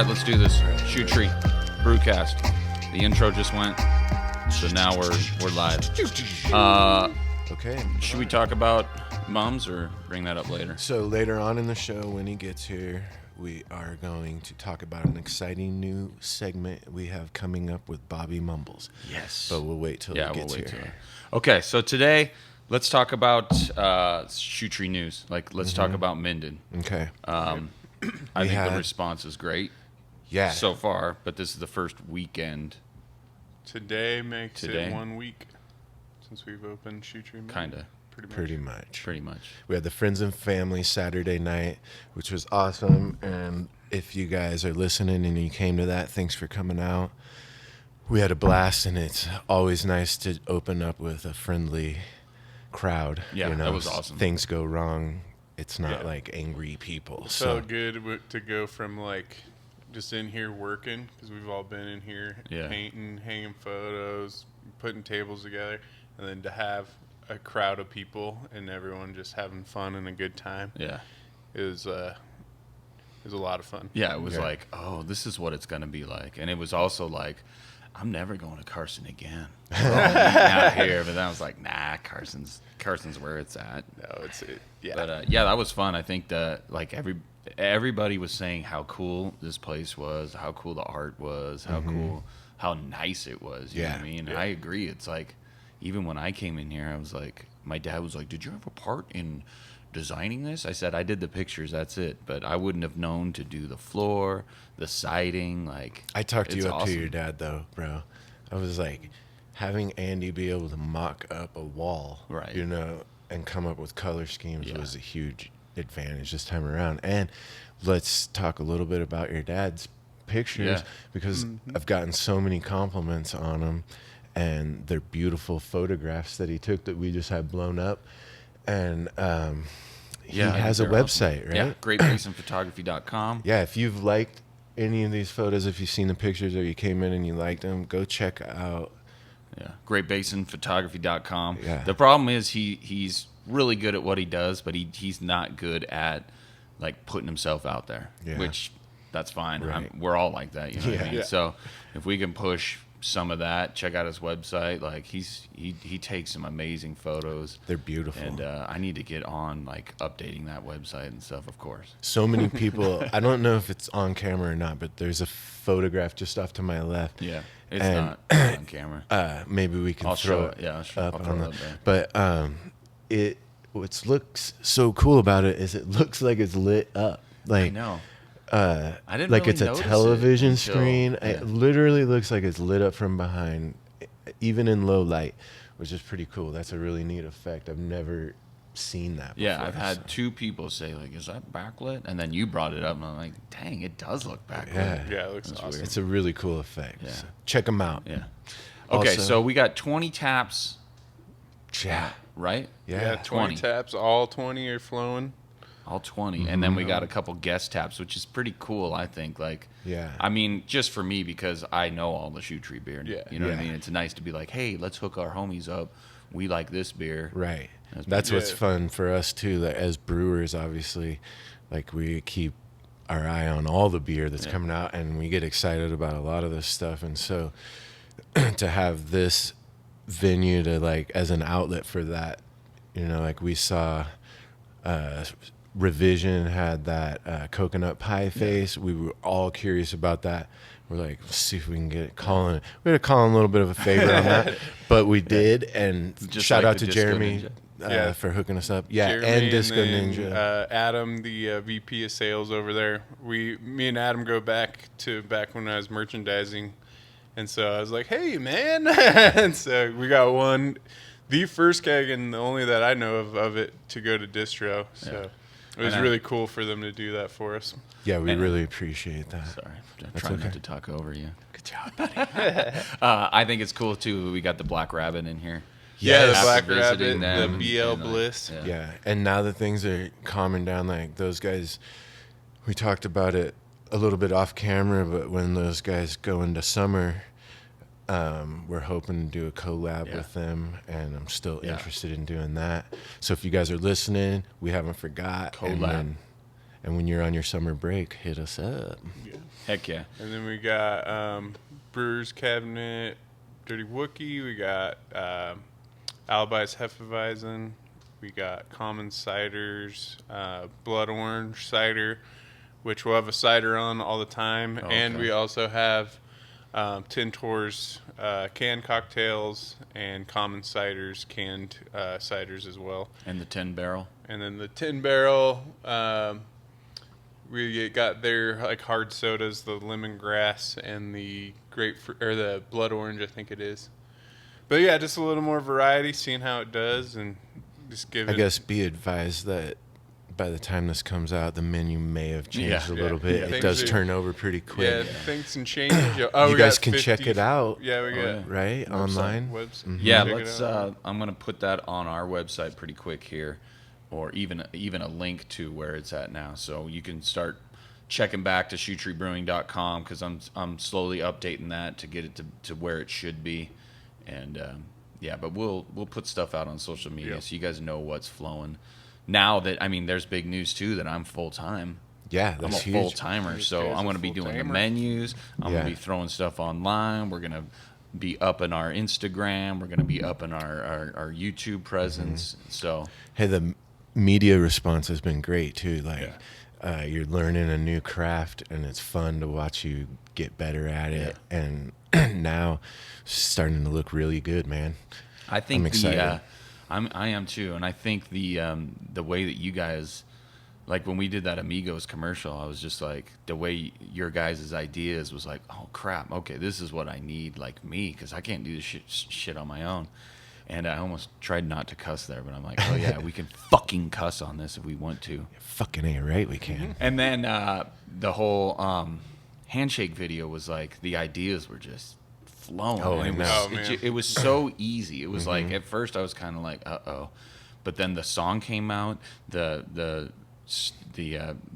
right, let's do this. Shoot Tree, Brewcast. The intro just went, so now we're live. Okay. Should we talk about mums or bring that up later? So later on in the show, when he gets here, we are going to talk about an exciting new segment we have coming up with Bobby Mumbles. Yes. But we'll wait till he gets here. Okay, so today, let's talk about Shoot Tree news. Let's talk about Minden. Okay. I think the response is great. Yeah. So far, but this is the first weekend. Today makes it 1 week since we've opened Shoot Tree. Kinda. Pretty much. We had the Friends and Family Saturday night, which was awesome. And if you guys are listening and you came to that, thanks for coming out. We had a blast, and it's always nice to open up with a friendly crowd. Yeah, you know, that was awesome. Things go wrong. It's not like angry people. It felt good to go from just in here working, because we've all been in here painting, hanging photos, putting tables together, and then to have a crowd of people and everyone just having fun and a good time. Yeah. It was a lot of fun. Yeah, it was like, oh, this is what it's going to be like. And it was also like, I'm never going to Carson again. We're all meeting out here. But then I was like, nah, Carson's where it's at. No, yeah. But that was fun. I think that everybody was saying how cool this place was, how cool the art was, how cool, how nice it was. You know what I mean? Yeah. I agree. It's like, even when I came in here, I was like, my dad was like, did you have a part in designing this? I said, I did the pictures, that's it. But I wouldn't have known to do the floor, the siding. I talked you up awesome. to your dad, though, bro. I was like, having Andy be able to mock up a wall, right? You know, and come up with color schemes was a huge advantage this time around. And let's talk a little bit about your dad's pictures, because I've gotten so many compliments on them. And they're beautiful photographs that he took that we just had blown up. And he has a website, right? Yeah, greatbasinphotography.com. Yeah, if you've liked any of these photos, if you've seen the pictures or you came in and you liked them, go check out. Yeah, greatbasinphotography.com. Yeah. The problem is he's really good at what he does, but he's not good at putting himself out there, which that's fine. Right. We're all like that, you know what I mean? Yeah. So if we can push some of that, check out his website. He takes some amazing photos. They're beautiful. And I need to get on updating that website and stuff, of course. So many people, I don't know if it's on camera or not, but there's a photograph just off to my left. Yeah, it's not on camera. Maybe we can throw it up on the, but it what looks so cool about it is it looks like it's lit up. I know. I didn't like really it's a notice television it until, screen. It literally looks like it's lit up from behind, even in low light, which is pretty cool. That's a really neat effect. I've never seen that before. Yeah, I've had two people say, is that backlit? And then you brought it up, and I'm like, dang, it does look backlit. Yeah, it looks awesome. Weird. It's a really cool effect. Yeah. So check them out. Yeah. Okay, Also, so we got 20 taps, yeah, right? Yeah, 20 taps. All 20 are flowing. All 20. And then we got a couple guest taps, which is pretty cool, I think. I mean, just for me, because I know all the Shoot Tree beer. Yeah. You know what I mean? It's nice to be like, hey, let's hook our homies up. We like this beer. Right. That's what's fun for us, too. That as brewers, obviously, we keep our eye on all the beer that's coming out, and we get excited about a lot of this stuff. And so to have this venue to, as an outlet for that, you know, we saw... Revision had that coconut pie face. We were all curious about that. We're like, let's see if we can get it. Colin, we had to call him a little bit of a favor on that, but we did. And just shout out to Jeremy for hooking us up. Yeah, Jeremy and Disco then, Ninja. Adam, the VP of sales over there. Me and Adam go back when I was merchandising, and so I was like, hey man, and so we got the first keg and the only that I know of it to go to distro. So. It was really cool for them to do that for us. Yeah, we really appreciate that. Sorry, I'm trying not to talk over you. Good job, buddy. I think it's cool, too. We got the Black Rabbit in here. Yeah, the Yes. Black Rabbit, them, the BL Bliss. Yeah, and now that things are calming down, those guys, we talked about it a little bit off camera, but when those guys go into summer, we're hoping to do a collab with them, and I'm still interested in doing that. So if you guys are listening, we haven't forgot. Collab. And when you're on your summer break, hit us up. Yeah. Heck yeah. And then we got Brewer's Cabinet, Dirty Wookie. We got Alibi's Hefeweizen. We got Common Ciders, Blood Orange Cider, which we'll have a cider on all the time. Oh, and okay. we also have Tintor's canned cocktails and Common Ciders canned ciders as well. And the 10 barrel. And then the 10 barrel, we got their like hard sodas, the lemongrass and the grapefruit or the blood orange, I think it is. But yeah, just a little more variety, seeing how it does, and just give I it. guess be advised that by the time this comes out, the menu may have changed a little bit. Yeah. It does Things turn over pretty quick. Yeah, things can change. Oh, You we guys got can 50 check it out. Yeah, we got yeah. Right? Online? website. Yeah, Check it let's. out. I'm gonna put that on our website pretty quick here, or even a link to where it's at now, so you can start checking back to shootreebrewing.com because I'm slowly updating that to get it to where it should be, and yeah, but we'll put stuff out on social media so you guys know what's flowing. Now that there's big news too that I'm full time. Yeah, I'm a that's huge. full timer, This so guy's I'm a going to be doing the full-timer. menus. I'm going Yeah. to be throwing stuff online. We're going to be up in our Instagram. We're going to be up in our YouTube presence. So Hey, the media response has been great too. Like, you're learning a new craft, and it's fun to watch you get better at it. And now, it's starting to look really good, man. I think I'm excited. I am too, and I think the way that you guys, like when we did that Amigos commercial, I was just like, the way your guys' ideas was like, oh crap, okay, this is what I need, like me, because I can't do this shit on my own. And I almost tried not to cuss there, but I'm like, oh yeah, we can fucking cuss on this if we want to. Fucking A, right? We can. And then the whole handshake video was like, the ideas were just flowing. Oh, And I know. it was so easy. It was like, at first I was kind of like, uh-oh. But then the song came out, the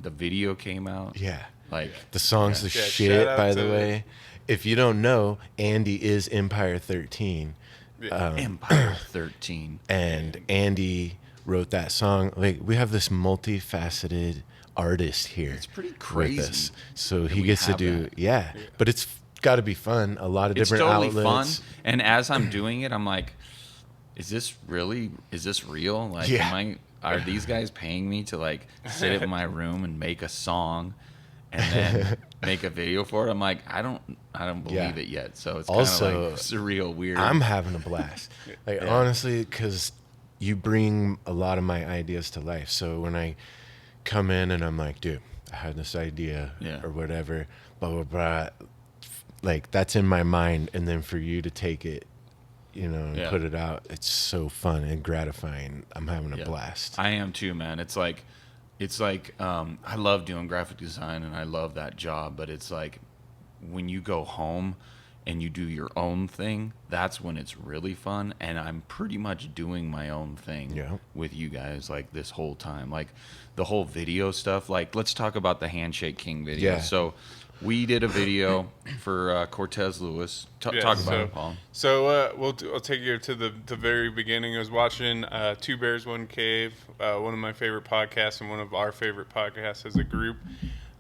video came out. Yeah. Like, The song's the Yeah, shit, shout out by the to- way. If you don't know, Andy is Empire 13. Empire 13. And Andy wrote that song. Like, we have this multifaceted artist here. It's pretty with crazy us. So that he we gets to have do, that. but it's got to be fun. A lot of It's different totally outlets. fun. And as I'm doing it, I'm like, is this real? Like, Yeah. are these guys paying me to like sit in my room and make a song and then make a video for it? I'm like, I don't believe Yeah. it yet. So it's Also, kind of like surreal, weird. I'm having a blast. Like, Yeah. honestly, because you bring a lot of my ideas to life. So when I come in and I'm like, dude, I had this idea Yeah. or whatever, blah, blah, blah. Like, that's in my mind. And then for you to take it, and Yeah. put it out, it's so fun and gratifying. I'm having a Yeah. blast. I am too, man. It's like I love doing graphic design and I love that job, but it's like when you go home and you do your own thing, that's when it's really fun. And I'm pretty much doing my own thing Yeah. with you guys like this whole time. Like the whole video stuff. Like, let's talk about the Handshake King video. Yeah. So we did a video for Cortez Lewis. Talk about it, Paul. So I'll take you to the very beginning. I was watching Two Bears, One Cave, one of my favorite podcasts and one of our favorite podcasts as a group.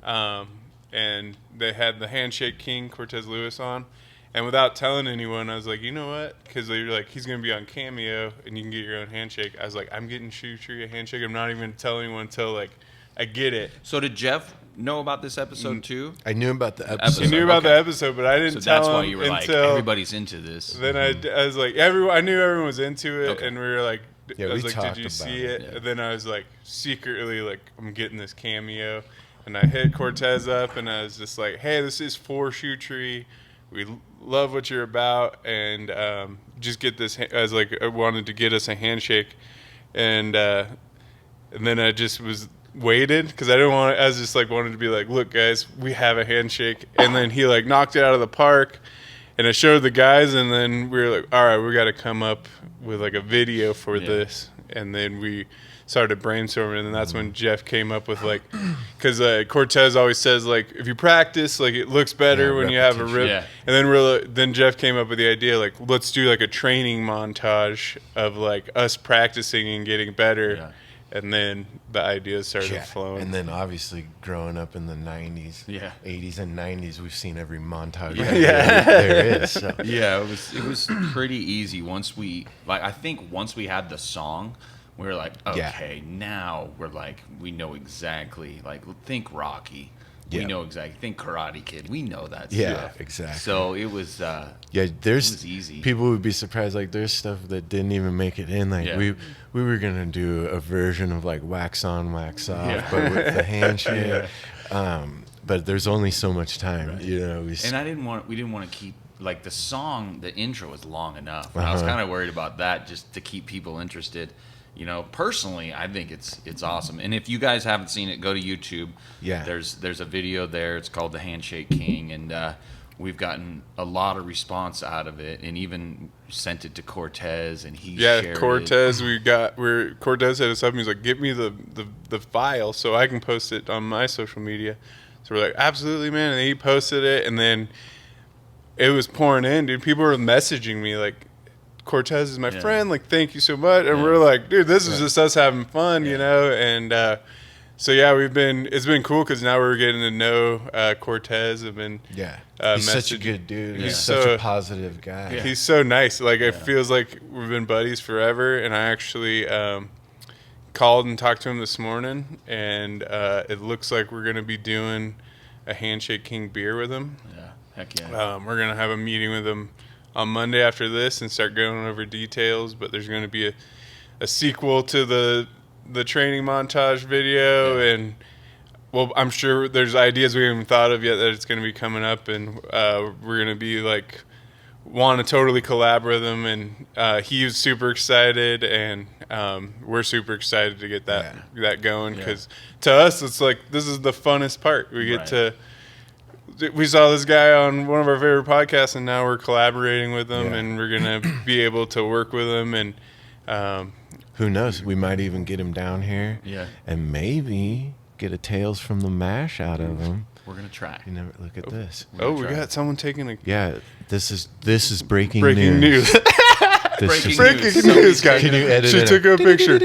And they had the Handshake King, Cortez Lewis, on. And without telling anyone, I was like, you know what? Because they were like, he's going to be on Cameo and you can get your own handshake. I was like, I'm getting Shoe Tree a handshake. I'm not even telling anyone until like I get it. So did Jeff know about this episode too? I knew about the episode. He knew about Okay. the episode, but I didn't So tell that's him why you were like, until everybody's into this. Then I was like, I knew everyone was into it, Okay. and we were like, Yeah, I was we like, talked did you about see it, it? yeah. And then I was like, secretly, like, I'm getting this Cameo, and I hit Cortez up, and I was just like, hey, this is for Shoe Tree. We love what you're about, and just get this. I was like, I wanted to get us a handshake, and then I just was waited because I didn't want. I was just like wanted to be like, look, guys, we have a handshake, and then he like knocked it out of the park. And I showed the guys, and then we were like, all right, we got to come up with like a video for this. And then we started brainstorming, and that's when Jeff came up with like, because Cortez always says like, if you practice, like it looks better when you have a rip. Yeah. And then Jeff came up with the idea like, let's do like a training montage of like us practicing and getting better. Yeah. and then the ideas started Yeah. flowing. And then obviously growing up in the 90s, 80s and 90s, we've seen every montage there is. So. Yeah, it was pretty easy once we had the song, we were like, okay, now we're like, we know exactly, like, think Rocky. We know exactly. Think Karate Kid. We know that stuff. Yeah, exactly. So it was there's it was easy. People would be surprised, like there's stuff that didn't even make it in. Like we were gonna do a version of like wax on, wax off, but with the handshake. But there's only so much time, you know. We didn't want to keep, like, the song, the intro was long enough. I was kind of worried about that, just to keep people interested. You know, personally, I think it's awesome. And if you guys haven't seen it, go to YouTube. Yeah. There's a video there. It's called The Handshake King, and we've gotten a lot of response out of it, and even sent it to Cortez, and he shared Cortez. it. Cortez hit us up, and he's like, "Give me the file so I can post it on my social media." So we're like, "Absolutely, man!" And he posted it, and then it was pouring in, dude. People were messaging me like, Cortez is my friend, like, thank you so much. And we're like, dude, this is just us having fun, you know. And so it's been cool because now we're getting to know Cortez. I've been he's such a good dude. He's such a positive guy. He's so nice. Like, it feels like we've been buddies forever. And I actually called and talked to him this morning, and it looks like we're gonna be doing a Handshake King beer with him. Heck yeah. We're gonna have a meeting with him on Monday after this and start going over details, but there's going to be a sequel to the training montage video, and well, I'm sure there's ideas we haven't thought of yet that it's going to be coming up, and we're going to be like, want to totally collab with him, and he's super excited, and we're super excited to get that going, because to us it's like, this is the funnest part. We get to. We saw this guy on one of our favorite podcasts, and now we're collaborating with him, and we're going to be able to work with him. And who knows? We might even get him down here and maybe get a Tales from the Mash out of him. We're going to try. You never look at this. We got someone taking a... Yeah, this is breaking news. Breaking news, guys. Can you edit she took a picture.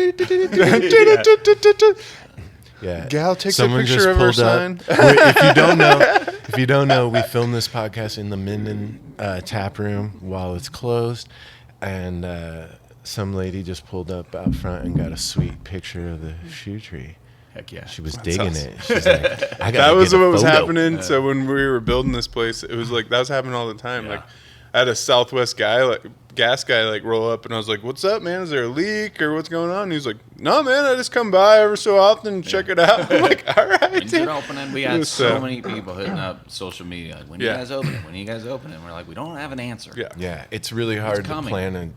Yeah. Gal, take a picture of her sign. If you don't know, we filmed this podcast in the Minden tap room while it's closed, and some lady just pulled up out front and got a sweet picture of the shoe tree. Heck yeah. She was digging it. She's like, I that was what was happening. So when we were building this place, it was like, that was happening all the time. Like, I had a Southwest guy, like gas guy, like roll up, and I was like, "What's up, man? Is there a leak or what's going on?" And he was like, "No, man, I just come by every so often and check it out." I'm like, "All right." Dude. Opening, we had so many people hitting up social media, like, "When you guys open it? When you guys open it?" And we're like, "We don't have an answer." Yeah, it's really hard to plan an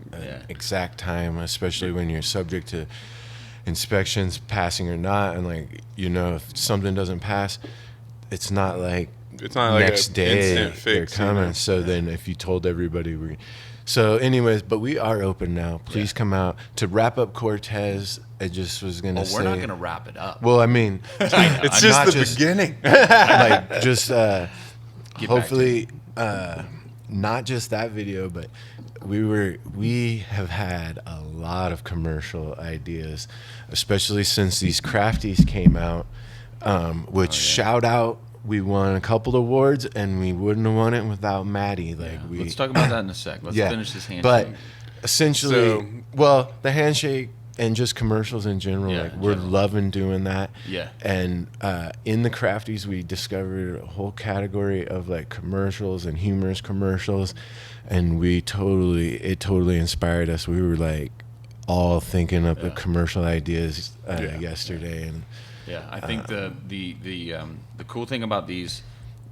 exact time, especially when you're subject to inspections passing or not, and like, you know, if something doesn't pass, it's not like next day they're coming. You know? So then if you told everybody so anyways, but we are open now. Please come out. To wrap up Cortez, I just was going to say. We're not going to wrap it up. Well, I mean, it's just the beginning. Like, just hopefully not just that video, but we have had a lot of commercial ideas, especially since these crafties came out, which shout out. We won a couple of awards, and we wouldn't have won it without Maddie. Like, let's talk about that in a sec. Let's finish this handshake. But essentially, the handshake and just commercials in general, we're loving doing that. Yeah. And in the crafties, we discovered a whole category of like commercials and humorous commercials, and it totally inspired us. We were like all thinking up the commercial ideas yesterday, and. Yeah, I think the cool thing about these,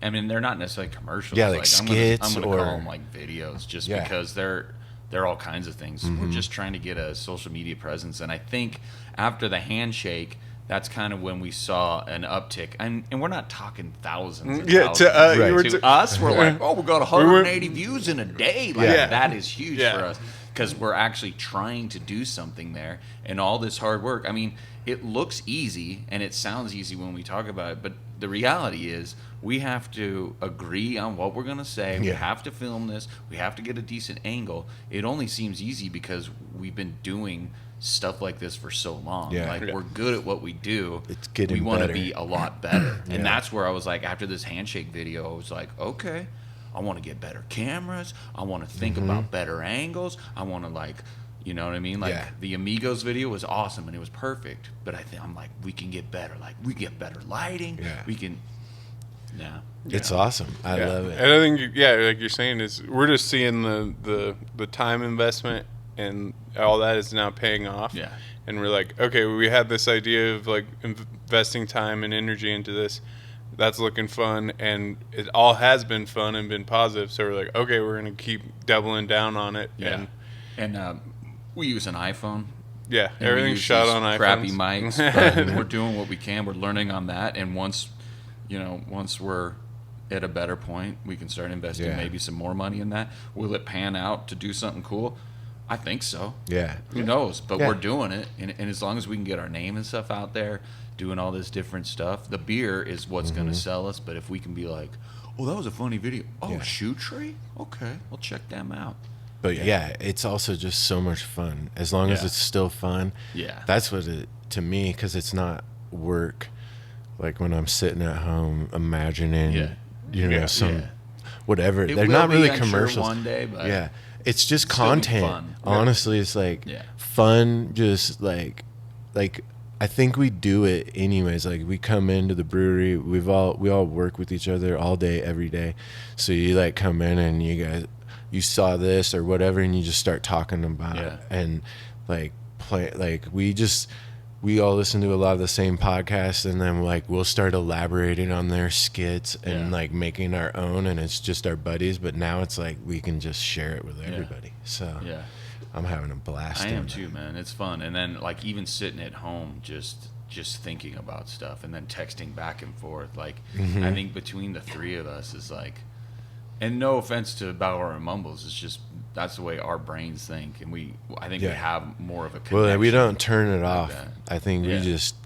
I mean, they're not necessarily commercials. Yeah, like skits, I'm gonna call them like videos, just because they're all kinds of things. Mm-hmm. We're just trying to get a social media presence, and I think after the handshake, that's kind of when we saw an uptick, and we're not talking thousands. And thousands. To us, we're like, we got 180 views in a day. Like, that is huge for us, because we're actually trying to do something there, and all this hard work. I mean, it looks easy and it sounds easy when we talk about it, but the reality is we have to agree on what we're going to say. We have to film this. We have to get a decent angle. It only seems easy because we've been doing stuff like this for so long. Yeah. Like we're good at what we do. It's getting we want to better. be a lot better. And that's where I was like, after this handshake video, I was like, okay, I want to get better cameras. I want to think about better angles. I want to like, you know what I mean? Like the Amigos video was awesome and it was perfect. But I'm like, we can get better. Like we get better lighting. Yeah. We can. Yeah. It's awesome. I love it. And I think, like you're saying, is we're just seeing the time investment and all that is now paying off. Yeah. And we're like, okay, we had this idea of like investing time and energy into this. That's looking fun, and it all has been fun and been positive. So we're like, okay, we're gonna keep doubling down on it. Yeah. And we use an iPhone. Yeah, And everything's shot on iPhones. crappy mics, but we're doing what we can. We're learning on that, and once we're at a better point, we can start investing maybe some more money in that. Will it pan out to do something cool? I think so. Yeah. Who knows? But we're doing it, and as long as we can get our name and stuff out there, doing all this different stuff, the beer is what's going to sell us. But if we can be like, oh, that was a funny video. Oh, Shoe Tree? Okay, we'll check them out. But it's also just so much fun. As long as it's still fun. Yeah. That's what it, to me, because it's not work. Like when I'm sitting at home imagining, some whatever. They're not really commercials. One day, but it's just still be content. fun. Honestly, it's like fun. Just like I think we do it anyways. Like we come into the brewery, we all work with each other all day, every day. So you like come in and you saw this or whatever, and you just start talking about it and like play. Like we all listen to a lot of the same podcasts, and then like we'll start elaborating on their skits and like making our own, and it's just our buddies. But now it's like we can just share it with everybody. So I'm having a blast. I am too, man. It's fun. And then like even sitting at home, just thinking about stuff, and then texting back and forth. Like I think between the three of us is like, and no offense to Bauer and Mumbles, it's just that's the way our brains think, and I think we have more of a connection. Well, we don't turn it off. That. I think we just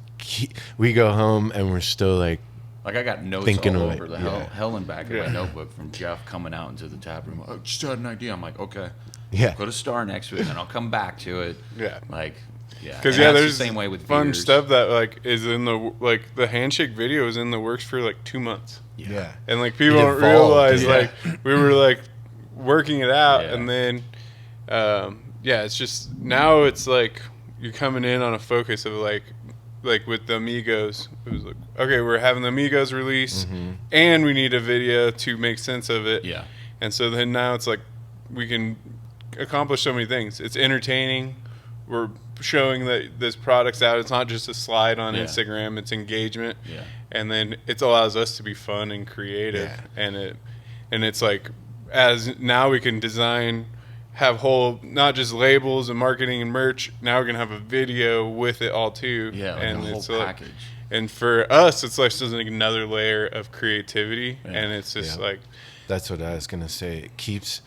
we go home and we're still like I got notes thinking all of over it. the hell and back in my notebook from Jeff coming out into the tap room. I just had an idea. I'm like, okay, put a star next to it, and I'll come back to it. Because there's the same way with fun beers. stuff that like is in the handshake video is in the works for like 2 months. And like people don't realize like we were like working it out, and then it's just now it's like you're coming in on a focus of like with the Amigos, it was like, okay, we're having the Amigos release, and we need a video to make sense of it. And so then now it's like we can accomplish so many things. It's entertaining. We're showing that this product's out. It's not just a slide on Instagram. It's engagement. And then it allows us to be fun and creative. And it's like, as now we can design, have whole, not just labels and marketing and merch. Now we're going to have a video with it all too. And the whole package. And for us, it's like just another layer of creativity. And it's just like. That's what I was going to say. It keeps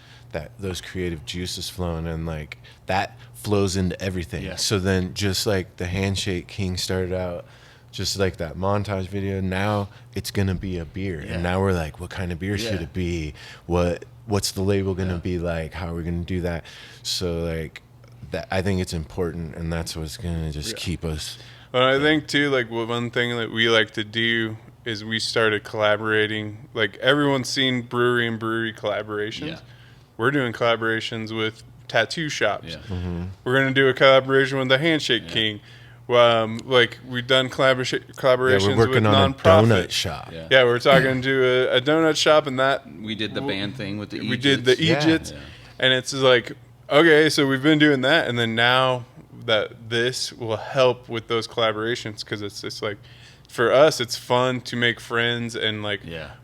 those creative juices flowing, and like that flows into everything. So then just like the Handshake King started out just like that montage video, now it's gonna be a beer. And now we're like, what kind of beer should it be? What's the label gonna be like? How are we gonna do that? So like that, I think it's important, and that's what's gonna just keep us. But I think too, like one thing that we like to do is we started collaborating. Like everyone's seen brewery and brewery collaborations. We're doing collaborations with tattoo shops. We're going to do a collaboration with the Handshake King. Like we've done collaborations we're working with on nonprofit. a donut shop. We're talking to a donut shop, and that we did the band thing with the Egypts. We did the Egypts, and it's like, okay, so we've been doing that, and then now that this will help with those collaborations, because it's just like, for us, it's fun to make friends, and like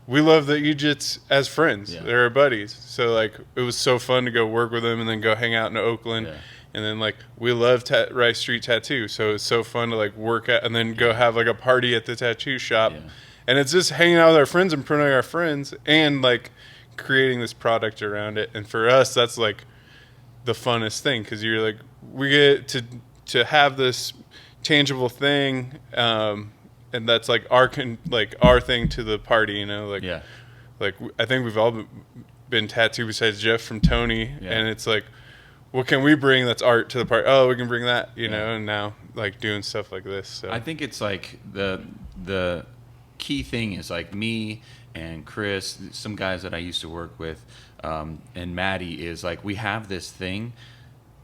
we love the Egypts as friends. They're our buddies. So like it was so fun to go work with them and then go hang out in Oakland. And then like we love Rice Street Tattoo, so it's so fun to like work at and then go have like a party at the tattoo shop. And it's just hanging out with our friends and promoting our friends and like creating this product around it. And for us, that's like the funnest thing, because you're like, we get to have this tangible thing. And that's like our thing to the party, you know, like like I think we've all been tattooed besides Jeff from Tony, and it's like what can we bring that's art to the party? Oh, we can bring that, you know, and now like doing stuff like this. So. I think it's like the key thing is like me and Chris, some guys that I used to work with, and Maddie is like, we have this thing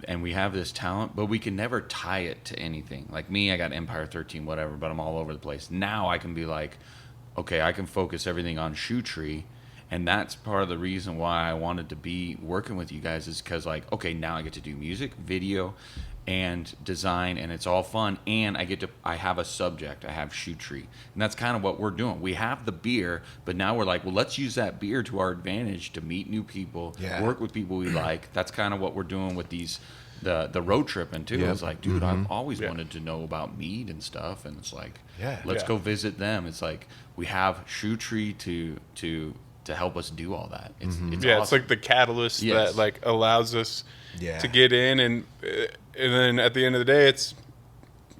and we have this talent, but we can never tie it to anything. Like me, I got Empire 13, whatever, but I'm all over the place. Now I can be like, okay, I can focus everything on Shoe Tree. And that's part of the reason why I wanted to be working with you guys is because, like, okay, now I get to do music, video, and design, and it's all fun. And I have a subject. I have Shoe Tree. And that's kind of what we're doing. We have the beer, but now we're like, well, let's use that beer to our advantage to meet new people, work with people we like. That's kind of what we're doing with these, the road tripping, too. It's like, dude, I've always wanted to know about mead and stuff. And it's like, let's go visit them. It's like, we have Shoe Tree to help us do all that. It's awesome. It's like the catalyst that like allows us to get in, and then at the end of the day, it's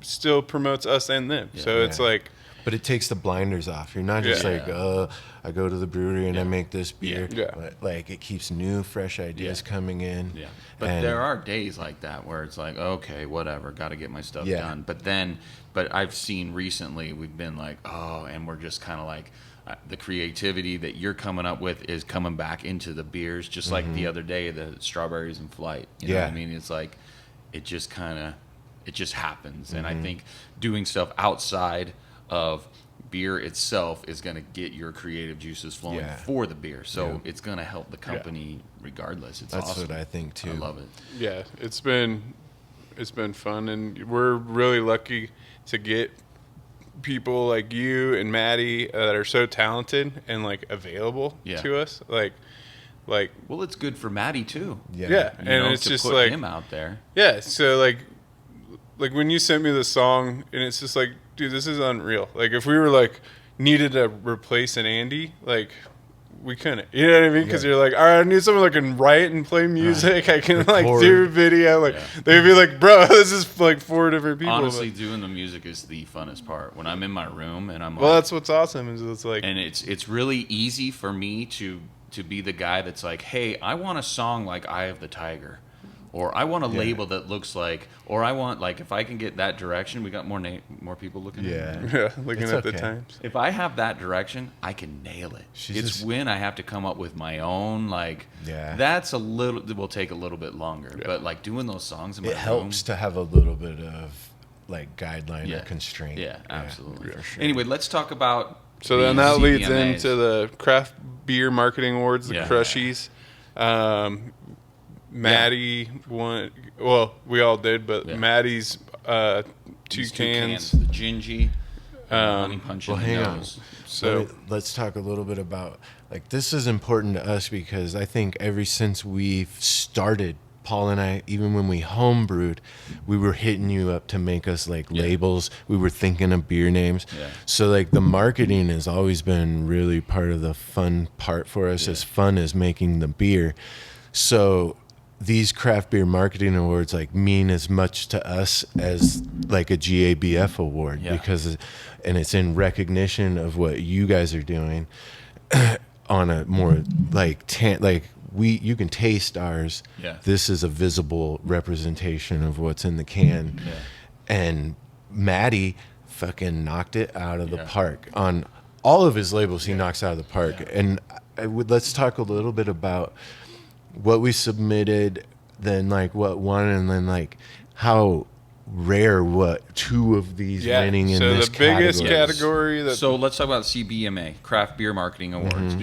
still promotes us and them. So it's like, but it takes the blinders off. You're not just like, I go to the brewery and I make this beer. But like it keeps new, fresh ideas coming in. But there are days like that where it's like, okay, whatever, got to get my stuff done. But I've seen recently we've been like, oh, and we're just kind of like, the creativity that you're coming up with is coming back into the beers, just like the other day, the strawberries in flight. You know what I mean? It's like, it just happens. And I think doing stuff outside of beer itself is going to get your creative juices flowing for the beer. So it's going to help the company regardless. That's awesome. What I think too. I love it. Yeah, it's been fun, and we're really lucky to get people like you and Maddie that are so talented and like available to us. Like, well, it's good for Maddie too. And it's to just put like him out there. Yeah, so like when you sent me the song, and it's just like, dude, this is unreal. Like if we were like needed to replace an Andy, like we couldn't. You know what I mean? Because you're like, all right, I need someone that can write and play music. I can like do video. Like they'd be like, bro, this is like 4 different people. Honestly, doing the music is the funnest part. When I'm in my room and I'm like, well, that's what's awesome. Is it's like, and it's really easy for me to be the guy that's like, hey, I want a song like Eye of the Tiger. Or I want a label that looks like, or I want, like, if I can get that direction, we got more people looking at me. Looking at the times. If I have that direction, I can nail it. It's when I have to come up with my own, like, that's will take a little bit longer. But, like, doing those songs in my room. It helps to have a little bit of, like, guideline or constraint. Yeah, absolutely. For sure. Anyway, let's talk about So then that leads into the Craft Beer Marketing Awards, the Crushies. Maddie won. Well, we all did, but Maddie's 2 cans. The Gingy, Honey Punch in the Nose. So let's talk a little bit about, like, this is important to us because I think ever since we've started, Paul and I, even when we homebrewed, we were hitting you up to make us like labels. We were thinking of beer names. So like the marketing has always been really part of the fun part for us, as fun as making the beer. So these craft beer marketing awards like mean as much to us as like a GABF award because, and it's in recognition of what you guys are doing on a more like you can taste ours. This is a visible representation of what's in the can. And Maddie fucking knocked it out of the park on all of his labels. He knocks out of the park. And let's talk a little bit about what we submitted, then like what won, and then like how rare what 2 of these winning in this category. So the biggest category. So let's talk about CBMA, Craft Beer Marketing Awards.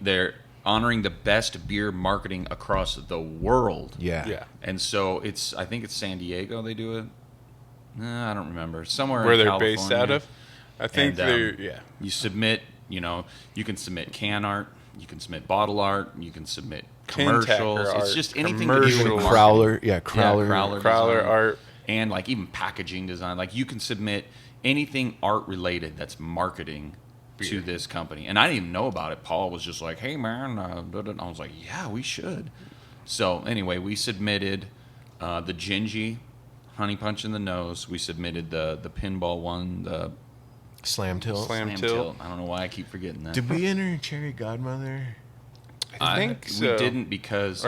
They're honoring the best beer marketing across the world. And so I think it's San Diego they do it. I don't remember. Somewhere where in they're California. based out of. I think you submit, you can submit can art, you can submit bottle art, you can submit commercials. It's just anything to do with Crowler art, and like even packaging design. Like you can submit anything art related that's marketing to this company. And I didn't even know about it. Paul was just like, "Hey man," I was like, "Yeah, we should." So anyway, we submitted the Gingy, Honey Punch in the Nose. We submitted the pinball one, the Slam Tilt. I don't know why I keep forgetting that. Did we enter Cherry Godmother? I think so. We didn't because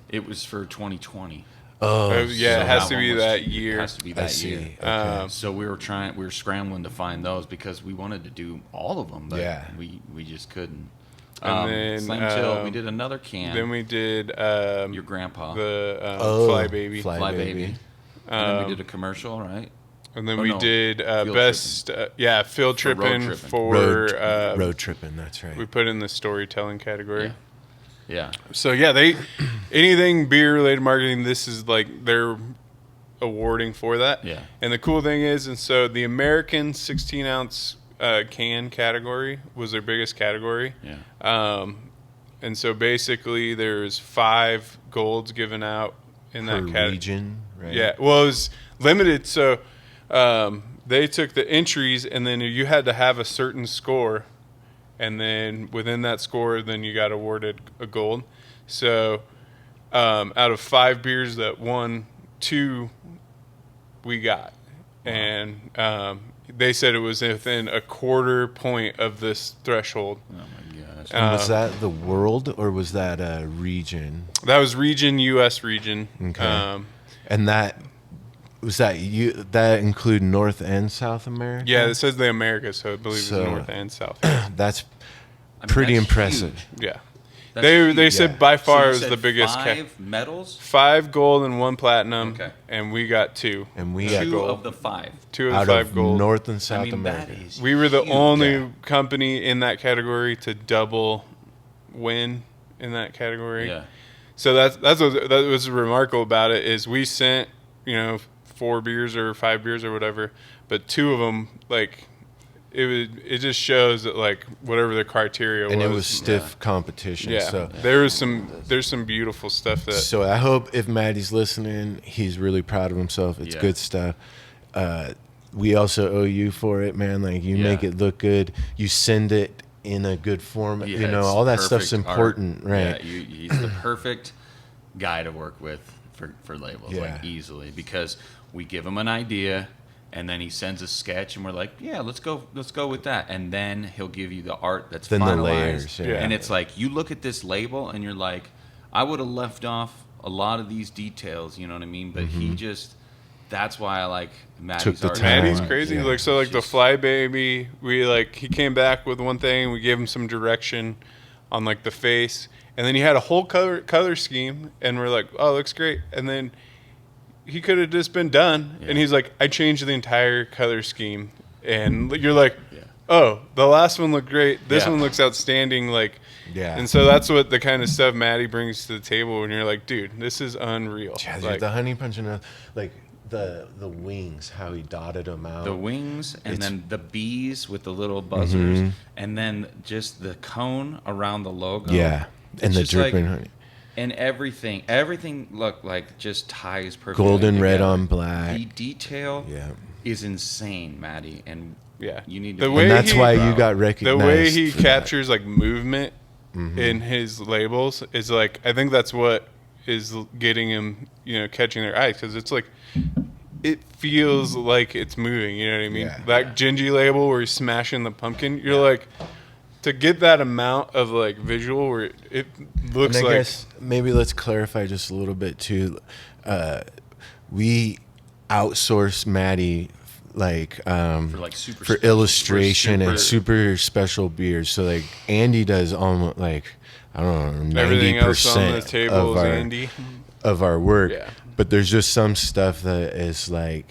it was for 2020. Oh, yeah, So it has that to be one was that cheap. year. It has to be I that see. year. Okay. So we were scrambling to find those because we wanted to do all of them, but Yeah. we just couldn't. And then, Slam Chill, we did another can. Then we did Your grandpa, the Oh, Fly Baby. Fly Baby. And then we Um, did a commercial, right? And then Oh, we no. did Field best, field For road tripping tripping. for road tripping. That's right. we put in the storytelling category. Yeah. So yeah, anything beer related marketing, this is like they're awarding for that. Yeah. And the cool thing is, and so the American 16-ounce can category was their biggest category. Yeah. And so basically there's 5 golds given out in Per that category. region, right? Yeah, well, it was limited, so they took the entries, and then you had to have a certain score, and then within that score, then you got awarded a gold. So out of 5 beers that won, 2 we got, and they said it was within a quarter point of this threshold. Oh my gosh. And was that the world or was that a region? That was region, U.S. region. Okay. And that was that include North and South America? Yeah, it says the Americas, so I believe So- it's North and South. That's I mean, pretty that's impressive. huge. Yeah. That's They huge. said Yeah. by So far you it was said the biggest. 5 medals. 5 gold and 1 platinum. Okay. And we got 2. And we 2 got of the 5. 2 of out the 5 of gold. North and South I mean, America. that is We were the huge. only Yeah. company in that category to double win in that category. Yeah. So that was remarkable about it is we sent 4 beers or 5 beers or whatever, but 2 of them it just shows that like whatever the criteria was. And it was stiff competition. Yeah. So There's some beautiful stuff that So I hope if Maddie's listening, he's really proud of himself. It's Yeah. good stuff. We also owe you for it, man. Like you make Yeah. it look good. You send it in a good format. Yeah, it's all that stuff's perfect important, art. right? Yeah, he's the perfect guy to work with for labels, Yeah. like easily, because we give him an idea, and then he sends a sketch, and we're like, yeah, let's go with that, and then he'll give you the art that's Then the finalized, layers, yeah. and it's like you look at this label, and you're like, I would have left off a lot of these details, you know what I mean? But he just. That's why I like Maddie's Took the art. time. Maddie's Yeah. crazy. Yeah. Like so, like the Just- Fly Baby, he came back with one thing. We gave him some direction on like the face, and then he had a whole color scheme, and we're like, oh, looks great. And then he could have just been done, Yeah. and he's like, I changed the entire color scheme, and you're like, Yeah. oh, the last one looked great. This Yeah. one looks outstanding. Like, Yeah. And so that's what the kind of stuff Maddie brings to the table, when you're like, dude, this is unreal. Yeah, dude, Like, the honey punch and like the wings, how he dotted them out. The wings, and It's- then the bees with the little buzzers, and then just the cone around the logo. Yeah, and It's the just like- dripping honey. And everything look like just ties perfectly. Golden red together. on black. The detail Yeah. is insane, Maddie, and yeah, you need to. The be way And that's he- why proud. you got the recognized. way he for that. captures like movement in his labels is like, I think that's what is getting him, catching their eyes, because it's like it feels like it's moving. You know what I mean? Yeah. That Gingy label where he's smashing the pumpkin, you're like, to get that amount of like visual where it looks And I like. guess maybe let's clarify just a little bit too. We outsource Maddie for like super for special- illustration and super- super special beers. So like Andy does almost like I don't know Everything 90% else on the table is Andy. of our work. Yeah. But there's just some stuff that is like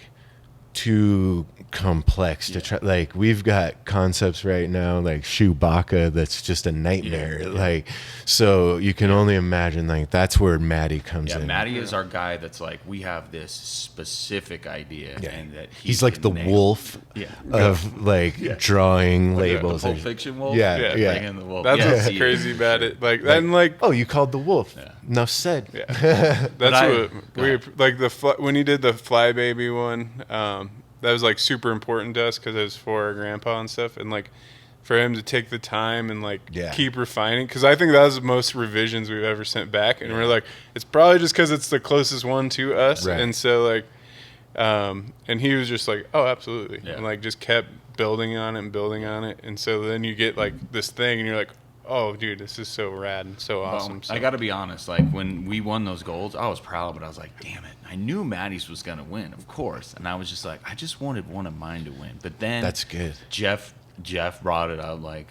too complex to try. Like we've got concepts right now like Chewbacca that's just a nightmare. Yeah. Like so you can only imagine like that's where Maddie comes Yeah, in. Maddie is our guy. That's like we have this specific idea, Yeah. and that He's like can the nail. wolf Yeah. of like drawing Like labels. the Pulp Fiction wolf. Yeah, Yeah. yeah. Bringing the wolf. That's Yeah, what's see it. crazy about it. Like that, and like Oh, you called the wolf. Yeah. Enough said. yeah, that's I- what go we ahead. like when he did the Fly Baby one. That was like super important to us because it was for our grandpa and stuff, and like for him to take the time and like Yeah. keep refining, because I think that was the most revisions we've ever sent back, and we're like, it's probably just because it's the closest one to us, Right. and so like, and he was just like, oh, absolutely, Yeah. and like just kept building on it and building on it, and so then you get like this thing, and you're like, oh, dude, this is so rad and so awesome. So. I got to be honest. Like, when we won those golds, I was proud, but I was like, damn it. I knew Maddie's was going to win, of course. And I was just like, I just wanted one of mine to win. But then that's good. Jeff brought it up, like,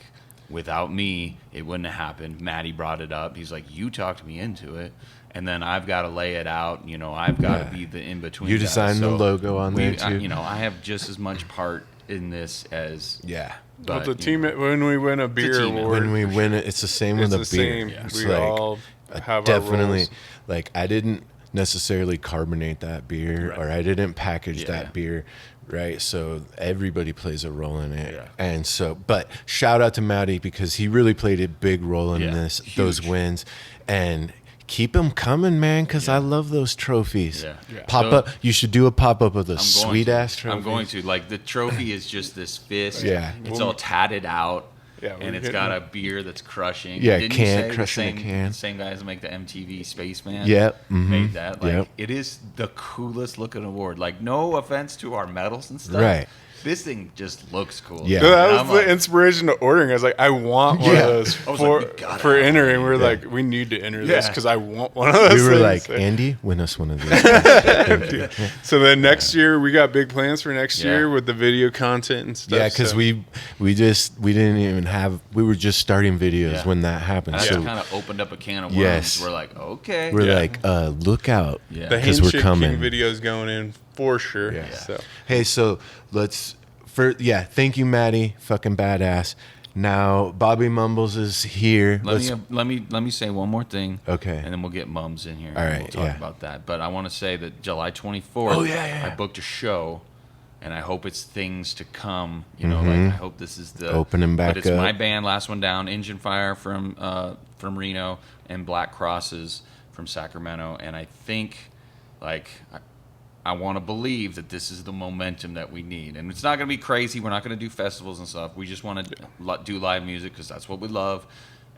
without me, it wouldn't have happened. Maddie brought it up. He's like, you talked me into it. And then I've got to lay it out. You know, I've got to be the in-between. You designed the logo on there, too. You know, I have just as much part in this as... Yeah. But the team, when we win a beer award... When we win it, it's the same with a beer. Same. Yeah. We all have definitely, our roles. like, I didn't necessarily carbonate that beer, or I didn't package that beer, right? So everybody plays a role in it. Yeah. And so, but shout out to Maddie, because he really played a big role in those wins. And... keep them coming, man, because I love those trophies. Yeah. Pop up. You should do a pop up of the sweet ass trophies. I'm going to. Like, the trophy is just this fist. Yeah. It's all tatted out. Yeah, and it's got a beer that's crushing. Yeah, Didn't can you say crushing a can. The same guys that make the MTV Spaceman. Yep. Made that. Like, Yep. it is the coolest looking award. Like, no offense to our medals and stuff. Right. This thing just looks cool. Yeah. So that And was I'm the like, inspiration to ordering. I was like, I want one of those I was like, we gotta for have entering. one. We're like, we need to enter this Yeah. because I want one of those. We were things. like, Andy, win us one of these. So then next year we got big plans for next Yeah. year with the video content and stuff. Yeah, because so. we didn't even have, we were just starting videos when that happened. That So kind of opened up a can of worms. Yes. We're like, okay. we're like, look out, Yeah. the because we're Handshake coming. King video's going in for sure. Yeah. So Hey, so thank you, Maddie, fucking badass. Now Bobby Mumbles is here. Let me say one more thing. Okay. And then we'll get Mums in here. All and right, We'll talk yeah. about that. But I want to say that July 24th. Oh, yeah. I booked a show, and I hope it's things to come. You know, like, I hope this is the Opening back But it's up. my band, Last One Down, Engine Fire from Reno, and Black Crosses from Sacramento. And I think, like, I want to believe that this is the momentum that we need. And it's not going to be crazy. We're not going to do festivals and stuff. We just want to do live music because that's what we love.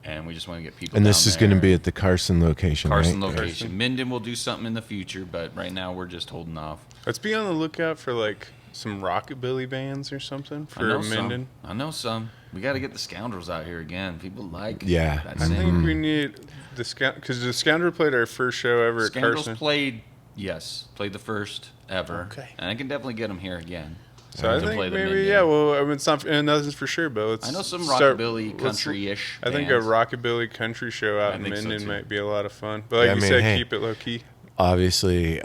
And we just want to get people And this down is going to there. be at the Carson location, Carson right? location. Minden will do something in the future, but right now we're just holding off. let's be on the lookout for like some rockabilly bands or something I for know Minden. some. I know some. We got to get the Scoundrels out here again. People like Yeah, that I scene. think we need the because the Scoundrel played our first show ever at Scoundrels Carson. played the first ever. Okay. And I can definitely get them here again. So I to think play the maybe Minden. well, I mean, it's not nothing's for sure, but let's. I know some start- rockabilly, let's- country-ish I think bands. a rockabilly country show out I in think so, Minden too. might be a lot of fun. But like Yeah, you I mean, said, hey. keep it low key. Obviously,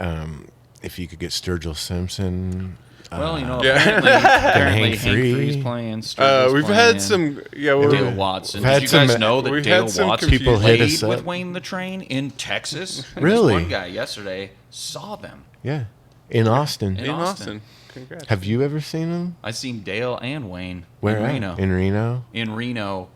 if you could get Sturgill Simpson. Well, you know, Yeah. apparently Hank Hank Free. Free's playing. Sturgill's We've playing, had some, Dale Watson. We've had Did you some- guys know that we've Dale had some Watson people hit played us up. with Wayne the Train in Texas? And Really? This one guy yesterday saw them Yeah, in Austin. In in Austin. Austin. Congrats. Have you ever seen him? I seen Dale and Wayne Where in at? Reno. In Reno. In Reno,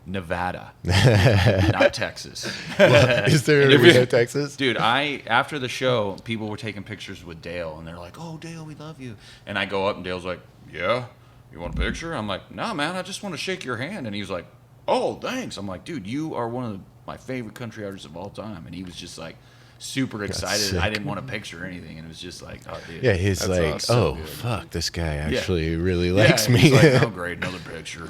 Nevada, not Texas. Is there a And if Reno, you- Texas? Dude, after the show, people were taking pictures with Dale, and they're like, "Oh, Dale, we love you." And I go up, and Dale's like, "Yeah, you want a picture?" I'm like, "No, man, I just want to shake your hand." And he was like, "Oh, thanks." I'm like, "Dude, you are one of my favorite country artists of all time." And he was just like super excited. sick. I didn't want a picture or anything, and it was just like, "Oh, dude." Yeah, he's That's like, awesome. oh, So good. fuck, this guy actually really Yeah, likes he's me. like, "Oh, great, another picture."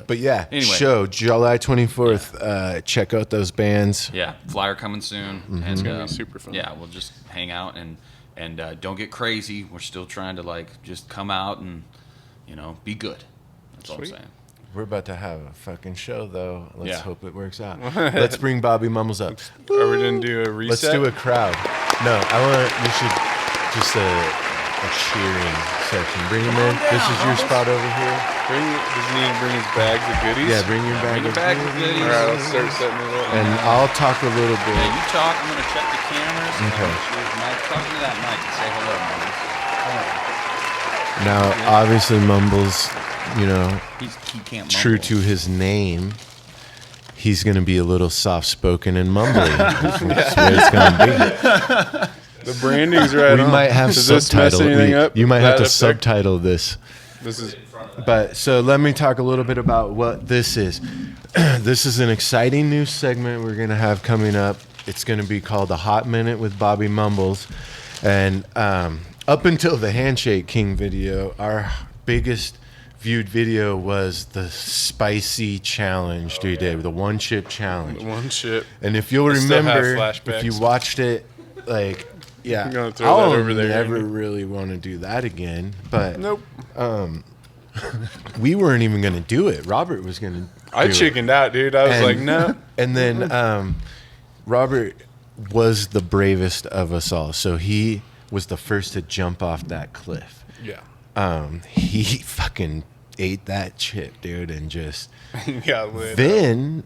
But yeah, Anyway. show July 24th. Check out those bands. Yeah, flyer coming soon, and It's gonna be super fun. Yeah, we'll just hang out and don't get crazy. We're still trying to like just come out and be good. That's all I'm Sweet. saying. We're about to have a fucking show, though. Let's Yeah. hope it works out. Let's bring Bobby Mumbles up. Are we gonna do a reset? Let's do a crowd. No, we should just a cheering section. Bring him in. This is your spot over here. Does he need to bring his bags of goodies? Yeah, bring your bag Bring a of bag of goodies. goodies. All right, let's start setting it up. And I'll talk a little Yeah, bit. you talk. I'm gonna check the cameras. and Okay. make sure the mic. Talk to that mic and say hello, Now, obviously, Mumbles, He can't. true mumble. to his name, he's going to be a little soft-spoken and mumbly. That's what it's going to The branding's right be. We on. might have Does this mess subtitle. anything up? You might have to That effect? subtitle this. This is But so let me talk a little bit about what this is. This is an exciting new segment we're going to have coming up. It's going to be called The Hot Minute with Bobby Mumbles. And up until the Handshake King video, our biggest viewed video was the spicy challenge we did, the one chip challenge. One chip. And if you'll I still have remember, flashbacks. if you watched it, like, yeah, I'm gonna throw that over there. never really want to do that again. But Nope. we weren't even going to do it. Robert was going to. I chickened out, dude. I was like, no. And then Robert was the bravest of us all. So he was the first to jump off that cliff. Yeah. He fucking ate that chip, dude, and just Got lit. then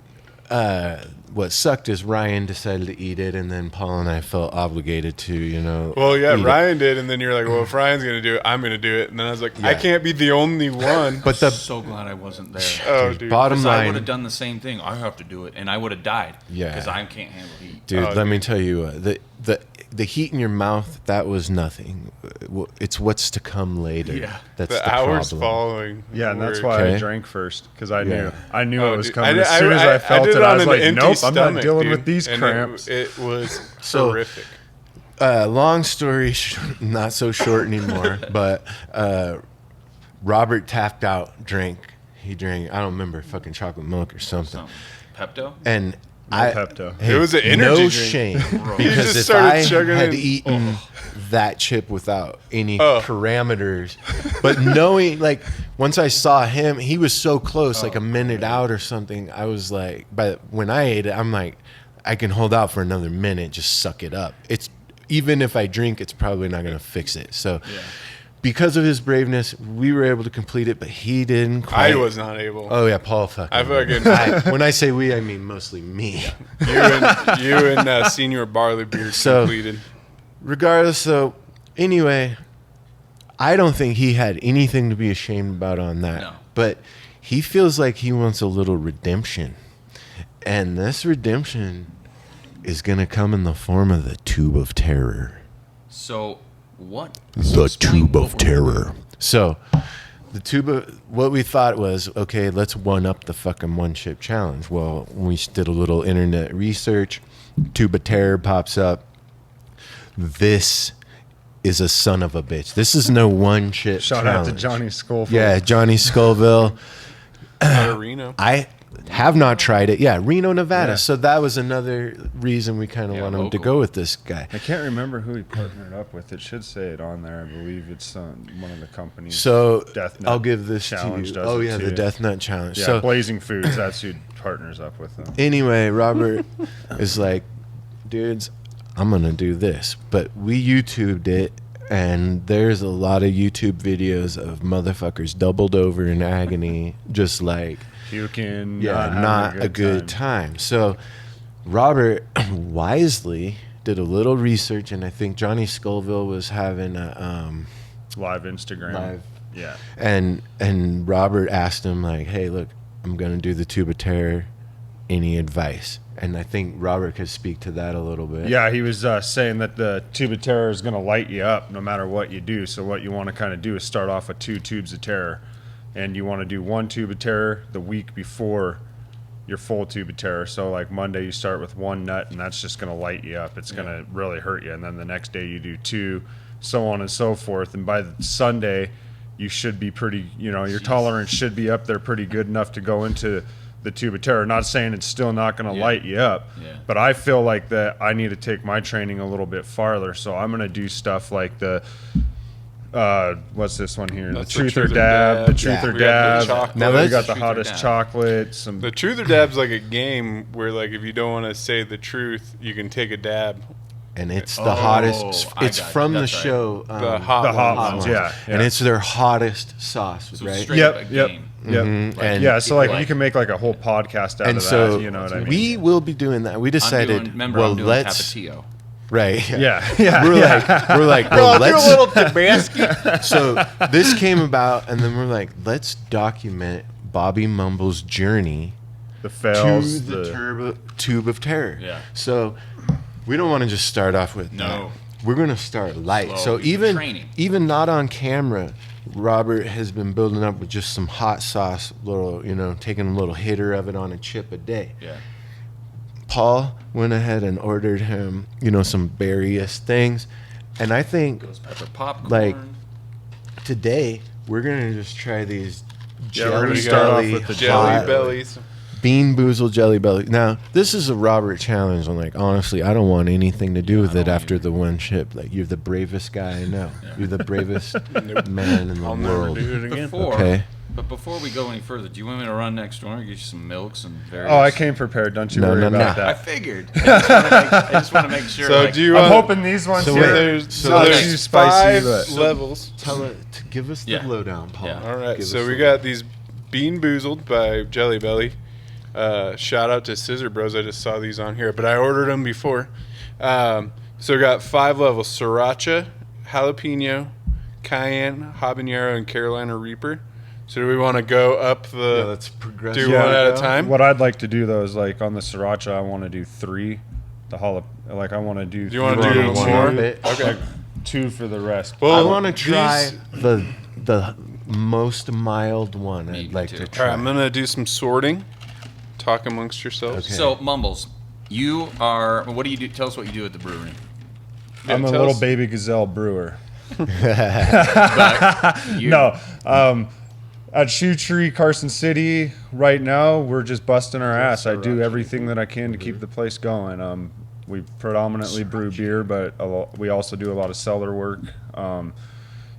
what sucked is Ryan decided to eat it, and then Paul and I felt obligated to, Well, yeah, eat Ryan did, and then you're like, well, if Ryan's going to do it, I'm going to do it. And then I was like, I can't be the only one. But I'm so glad I wasn't there. Oh, dude. bottom Because I would line, have done the same thing. I have to do it, and I would have died. Yeah. Because I can't handle heat. dude, let me tell you, the heat in your mouth, that was nothing. It's what's to come later. Yeah. That's The the hours problem. following. Yeah, and that's were- why Okay. I drank first because I knew Yeah. I knew Oh, it was dude. coming. As soon as I felt did it, I on was an like, empty nope, I'm not stomach, dealing dude, with these and cramps. It was So- horrific. Long story, not so short anymore, but Robert tapped out, drank. He drank, I don't remember, fucking chocolate milk or something. Pepto? And No Pepto. Hey, It was an energy no drink. shame, He because just if started I chugging had it. eaten that chip without any Oh. parameters, but knowing, like, once I saw him, he was so close, like a minute out or something. I was like, but when I ate it, I'm like, I can hold out for another minute, just suck it up. It's even if I drink, it's probably not going to fix it. So. Because of his braveness, we were able to complete it, but he didn't quite. I was not able. Oh, yeah, Paul fucking. I fucking. When I say we, I mean mostly me. you and Senior Barley Beard So- completed. Regardless, so anyway, I don't think he had anything to be ashamed about on that. No. But he feels like he wants a little redemption. And this redemption is going to come in the form of the Tube of Terror. So, what? The Explain Tube what of we're Terror. doing. So, the tube of what we thought was, okay, let's one up the fucking one chip challenge. Well, we did a little internet research. Tube of Terror pops up. This is a son of a bitch. This is no one chip Shout challenge. out to Johnny Schofield. Yeah, Johnny Scoville. Out of Reno. I have not tried it. Yeah, Reno, Nevada. Yeah. So that was another reason we kind of Yeah, wanted to local. go with this guy. I can't remember who he partnered up with. It should say it on there. I believe it's one of the companies. So Death Nut I'll give this Challenge to you. does Oh it yeah, the too. Death Nut Challenge. Yeah, So Blazing Foods. That's who partners up with them. anyway, Robert is like, dudes, I'm going to do this. But we YouTubed it, and there's a lot of YouTube videos of motherfuckers doubled over in agony, just like, Puking. not a good time. So Robert wisely did a little research, and I think Johnny Scoville was having a Live Instagram. live. Yeah. And Robert asked him, like, hey, look, I'm going to do the Tube of Terror. Any advice? And I think Robert could speak to that a little bit. Yeah, he was saying that the tube of terror is going to light you up no matter what you do. So what you want to kind of do is start off with 2 tubes of terror. And you want to do 1 tube of terror the week before your full tube of terror. So like Monday you start with 1 nut, and that's just going to light you up. It's going to really hurt you. And then the next day you do 2, so on and so forth. And by Sunday you should be pretty, your tolerance should be up there pretty good enough to go into the tube of terror. Not saying it's still not going to light you up, but I feel like that I need to take my training a little bit farther. So I'm going to do stuff like the what's this one here? That's The truth or dab. The truth Yeah. or We got the dab. chocolate. Now We let's- got the Truth or hottest dab. chocolate. Some The truth or dab's like a game where, like, if you don't want to say the truth, you can take a dab. And it's the hottest. I It's got it. from the That's right. show. The hot the hot ones. ones, yeah. And it's their hottest sauce, So right? straight Yep, up a yep. game. Yep. And Yeah, so like like- you can make like a whole podcast out and of so that. You know what I mean? we will be doing that. We decided, I'm well, doing let's Tapatio. right. yeah. We're like, well, let's. Tabasco. So this came about, and then we're like, let's document Bobby Mumbles' journey The to fails. the Tube of Terror. Yeah. So we don't want to just start off with No. that. We're going to start light. Slow. So You're training. even not on camera, Robert has been building up with just some hot sauce, taking a little hitter of it on a chip a day. Yeah. Paul went ahead and ordered him, some various things. And I think Ghost pepper popcorn. Like, today we're going to just try these Yeah, we're gonna start off with the Jelly Bellies. Bean Boozled Jelly Belly. Now, this is a Robert challenge. I'm like, honestly, I don't want anything to do with it after the one chip. Like, you're the bravest guy I know. You're the bravest man in the I'll world. never do it again. Okay. But before we go any further, do you want me to run next door and get you some milks and various? Oh, I came prepared. Don't you No, worry no, about no. I that. figured. I just want to make sure. So like, do you I'm want? hoping these ones So here. There's not there's too spicy, 5 but- levels. Tell it to give us the Yeah. lowdown, Paul. Yeah. All right, Give so us we the- got these Bean Boozled by Jelly Belly. Shout out to Scissor Bros. I just saw these on here, but I ordered them before. So we got 5 levels: Sriracha, Jalapeno, Cayenne, Habanero, and Carolina Reaper. So do we want to go up the? Yeah, let's progress. do one at a time. What I'd like to do though is like on the sriracha, I want to do 3. The like I want to do. Do you want to Run do one more? bit. Okay. 2 for the rest. Well, I want to try these- the most mild one. Me I'd like too. to All try. right, I'm gonna do some sorting. Talk amongst yourselves. Okay. So Mumbles, you are. What do you do? Tell us what you do at the brewery. Yeah, I'm a tell little us- baby gazelle brewer. You, No, at Shoe Tree, Carson City, right now we're just busting our ass. I do everything that I can to keep the place going. We predominantly brew beer, but we also do a lot of cellar work.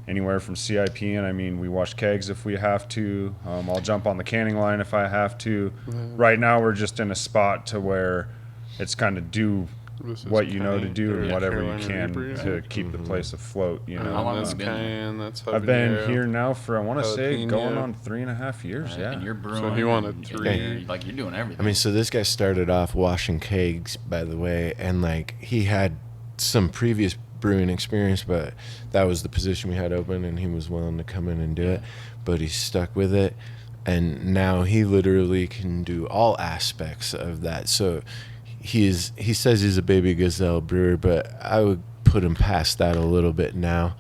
Anywhere from CIP, and I mean, we wash kegs if we have to. I'll jump on the canning line if I have to. Right now, we're just in a spot to where it's kind of do This is what you know to Cayenne, do and or whatever you Carolina can Reaper, yeah. to keep the place afloat. You know, How long That's have you been there? Cayenne. That's I've been habanero. here now for I want to say Jalapeno. going on 3.5 years. right, Yeah, and you're brewing. So he wanted and 3. you're- Like you're doing everything. I mean, so this guy started off washing kegs, by the way, and like he had some previous brewing experience, but that was the position we had open, and he was willing to come in and do it. But he stuck with it, and now he literally can do all aspects of that. So he says he's a baby gazelle brewer, but I would put him past that a little bit now.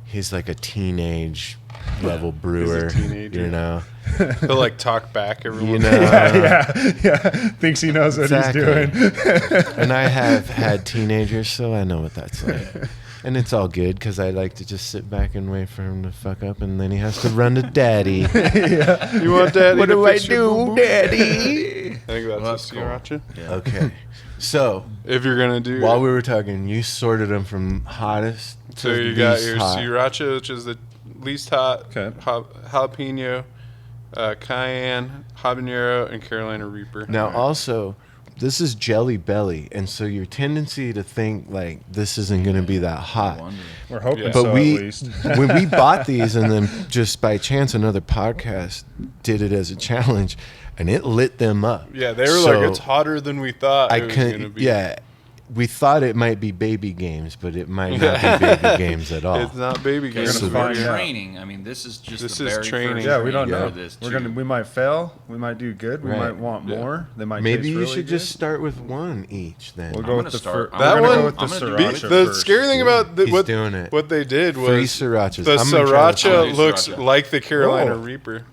He's like a teenage level brewer, teenager. you know. He'll like talk back every You once know, in a while. yeah. Thinks he knows what Exactly. he's doing. And I have had teenagers, so I know what that's like. And it's all good because I like to just sit back and wait for him to fuck up, and then he has to run to daddy. You want daddy What to do I fix your do, boo-boo? daddy? I think that's Well, a that's cool. sriracha. Okay. So If you're gonna do, while we were talking, you sorted them from hottest to so you got least your hot. sriracha, which is the least hot, Okay. jalapeno, cayenne, habanero, and Carolina Reaper. Now, also, this is Jelly Belly, and so your tendency to think like this isn't going to be that I hot. wonder. We're hoping Yeah. But so at we, least. when we bought these, and then just by chance another podcast did it as a challenge, and it lit them up. Yeah, they were So like, it's hotter than we thought I it was gonna couldn't. be. Yeah, we thought it might be baby games, but it might not be baby games at all. It's not baby Okay, games. so gonna we're find out. training. I mean, this is just This the is very training. first Yeah, we don't training know. for this We're too. we might fail. We might do good. We Right. might want Yeah. more. They might Maybe taste you really should good. just start with one each then. We'll I'm go gonna with the start- fir- I'm we're That gonna one- go with the I'm gonna do sriracha The first. scary thing about He's what doing it. what they did Free was srirachas. the I'm gonna try this I'm sriracha gonna do looks sriracha. like the Carolina Oh. Reaper.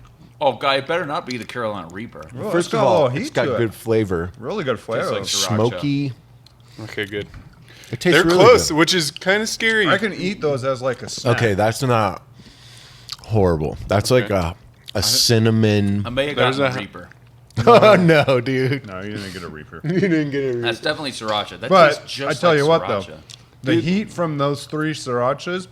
Oh, guy, it better not be the Carolina Reaper. Well, First it's of got a all, little it's heat got to it. good flavor, Really good flavor. like sriracha. smoky. Okay, good. It tastes They're really close, good. which is kind of scary. I can eat those as like a snack. Okay, that's not horrible. That's like a cinnamon. I may have There's gotten a- the Reaper. Oh no, dude! No, you didn't get a Reaper. You didn't get it. That's definitely sriracha. That But tastes just I tell like you what, sriracha. though. The heat from those 3 sirachas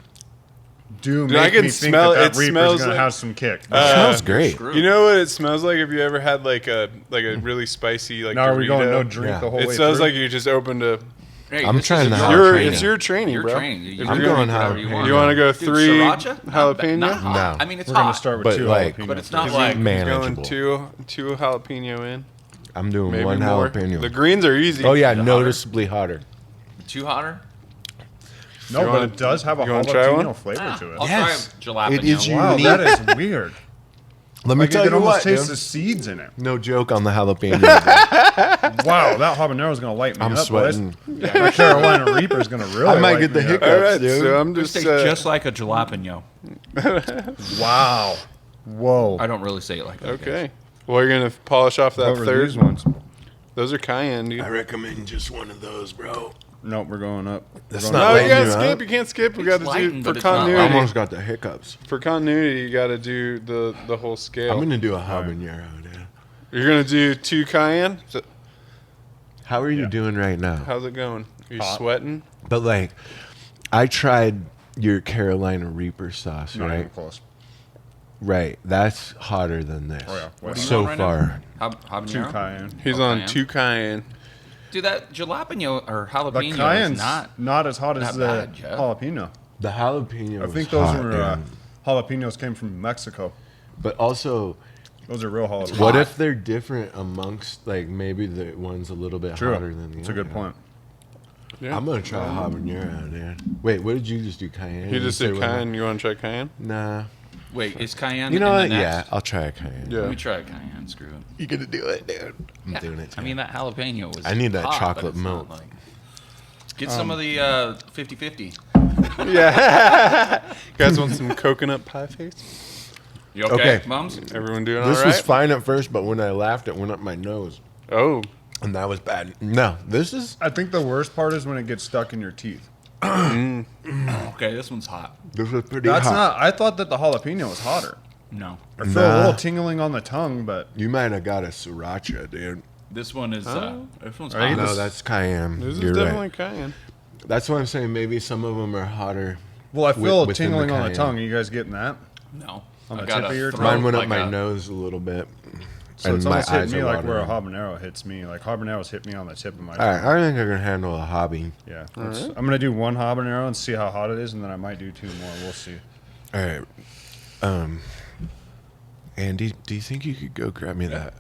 do Dude, I make can me think smell- that it Reaper's smells going like- to have some kick. It smells great. Screwed. You know what it smells like if you ever had like a really spicy like now are we going no Dorito? drink Yeah. the whole It way smells through? like you just opened a. Hey, I'm this trying is to your- jalapeno. It's your training, You're bro. training. You If I'm you're going whatever you jalapeno. want. You want to go Dude, 3 sriracha? jalapeno? Not hot. No. I mean, it's We're hot. going to start with But, 2 like- jalapenos. But it's not He's like going Manageable. two jalapeno in. I'm doing Maybe one more. jalapeno. The greens are easy. Oh yeah, Is it noticeably hotter. too hotter. No, You but wanna- it does have a you wanna try one? jalapeno flavor Ah, to it. I'll Yes. try jalapeno. It is Wow, unique. that is weird. Let me Like tell you you can almost what, taste dude. the seeds in it. No joke on the jalapeno. Wow, that habanero is going to light me I'm up. sweating. That Carolina Reaper is going to really I might light get the me up. hiccups. All right, dude. so I'm This just tastes just like a jalapeno. Wow. Whoa. I don't really say it like that. okay. Well, you're gonna polish off that What were third these ones? Those are cayenne, dude. I recommend just one of those, bro. Nope, we're going up. That's We're not No, going you letting can't you skip. up? You can't skip. We It's got to lighting, do but for it's not I continuity. almost got the hiccups. For continuity, you got to do the whole scale. I'm gonna do a habanero, dude. You're gonna do 2 cayenne. So, How are you Yeah. doing right now? how's it going? Are you Hot. sweating? But like, I tried your Carolina Reaper sauce, Not even right? close. Right. That's hotter than this. Oh, yeah. What are you So on right far. now? 2 Habanero? cayenne. He's Oh, on cayenne? 2 cayenne. Dude, that jalapeno or The jalapeno is cayenne's not. not as hot as that the bad, Jeff. jalapeno. The jalapeno. I was think those hot, were dude. jalapenos came from Mexico. But also, Those are real jalapenos. what hot. if they're different amongst like maybe the one's a little bit True. hotter than the That's a other? good point. Yeah. I'm gonna try habanero, dude. Wait, what did you just do? Cayenne? He just You did say what? cayenne. You want to try cayenne? Nah. Wait, is cayenne You know in what? the next? Yeah, I'll try a cayenne. Yeah. Let me try cayenne. Screw it. You gonna do it, dude? I'm Yeah. doing it. I mean, that jalapeno was. I need that hot, but chocolate it's not milk. like- Get some of the 50-50. Yeah. You guys want some coconut pie face? You okay, Okay. Mums? Everyone doing all This right? was fine at first, but when I laughed, it went up my nose, Oh, and that was bad. No, this is I think the worst part is when it gets stuck in your teeth. Okay, this one's hot. pretty That's hot. not. I thought that the jalapeno was hotter. No, I feel a Nah. little tingling on the tongue, but You might have got a sriracha, dude. this one is. This one's Are you hot. No, that's cayenne. this is You're definitely right. cayenne. That's what I'm saying. Maybe some of them are hotter. well, I feel within the tingling on the cayenne. tongue. Are you guys getting that? No, On I the got tip a of your throat Mine went up like my a- nose a little bit. So and it's my almost hitting eyes me are like where a watering. habanero hits me. Like habaneros hit me on the tip of my All tongue. right, I think I can handle a hobby. Yeah. I'm gonna do one habanero and see how hot it is, and then I might do 2 more. We'll see. All right. Andy, do you think you could go grab me that